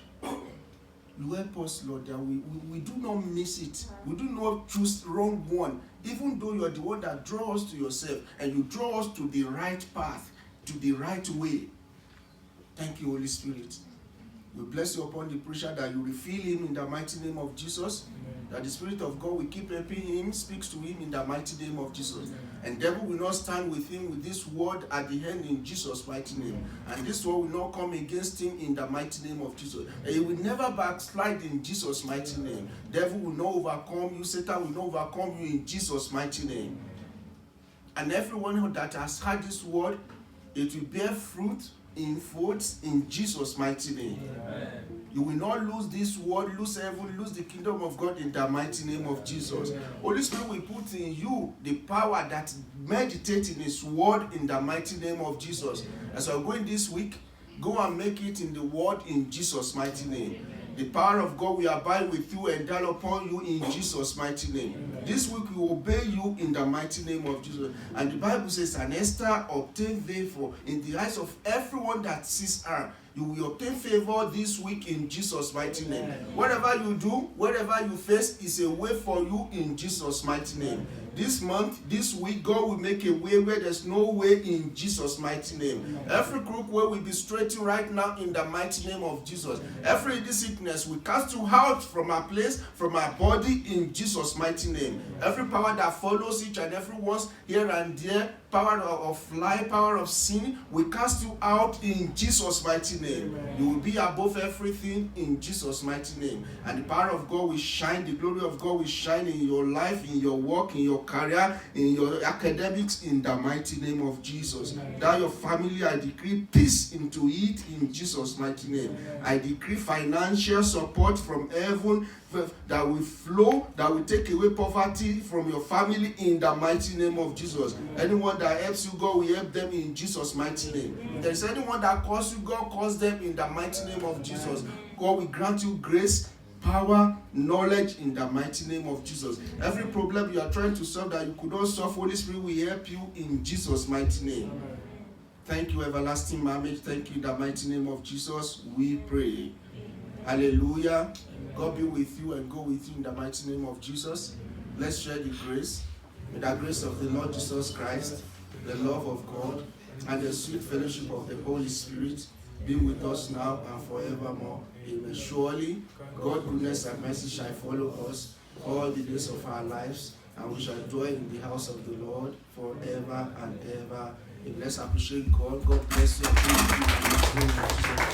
you help us, Lord, that we do not miss it. We do not choose wrong one, even though you are the one that draws us to yourself and you draw us to the right path, to the right way. Thank you, Holy Spirit. We bless you upon the preacher that you refill him in the mighty name of Jesus. That the Spirit of God will keep helping him, speaks to him in the mighty name of Jesus. And devil will not stand with him with this word at the end in Jesus' mighty name. And this word will not come against him in the mighty name of Jesus. And he will never backslide in Jesus' mighty name. Devil will not overcome you. Satan will not overcome you in Jesus' mighty name. And everyone that has heard this word, it will bear fruit in folds in Jesus' mighty name. Amen. You will not lose this word, lose heaven, lose the kingdom of God in the mighty name of Jesus. Amen. Holy Spirit will put in you the power that meditates in His word in the mighty name of Jesus. Amen. As we're going this week, go and make it in the word in Jesus' mighty name. Amen. The power of God will abide with you and dwell upon you in Jesus' mighty name. Amen. This week we will obey you in the mighty name of Jesus. And the Bible says, and Esther obtained favor in the eyes of everyone that sees her. You will obtain favor this week in Jesus' mighty name. Amen. Whatever you do, whatever you face is a way for you in Jesus' mighty name. Amen. This month, this week, God will make a way where there's no way in Jesus' mighty name. Amen. Every crooked way will be straightened right now in the mighty name of Jesus. Amen. Every sickness will cast you out from our place, from our body in Jesus' mighty name. Amen. Every power that follows each and every one here and there, power of lie, power of sin, we cast you out in Jesus' mighty name. Amen. You will be above everything in Jesus' mighty name. And the power of God will shine, the glory of God will shine in your life, in your work, in your career, in your academics, in the mighty name of Jesus. Amen. That your family, I decree peace into it in Jesus' mighty name. Amen. I decree financial support from heaven that will flow, that will take away poverty from your family in the mighty name of Jesus. Amen. Anyone that helps you, God will help them in Jesus' mighty name. Amen. If there's anyone that calls you, God calls them in the mighty name of Jesus. God will grant you grace, power, knowledge in the mighty name of Jesus. Every problem you are trying to solve that you could not solve, Holy Spirit will help you in Jesus' mighty name. Amen. Thank you, everlasting Mamage. Thank you in the mighty name of Jesus. We pray. Hallelujah. God be with you and go with you in the mighty name of Jesus. Let's share the grace. May the grace of the Lord Jesus Christ, the love of God, and the sweet fellowship of the Holy Spirit be with us now and forevermore. Amen. Surely, God's goodness and mercy shall follow us all the days of our lives, and we shall dwell in the house of the Lord forever and ever. Let's appreciate God. God bless you.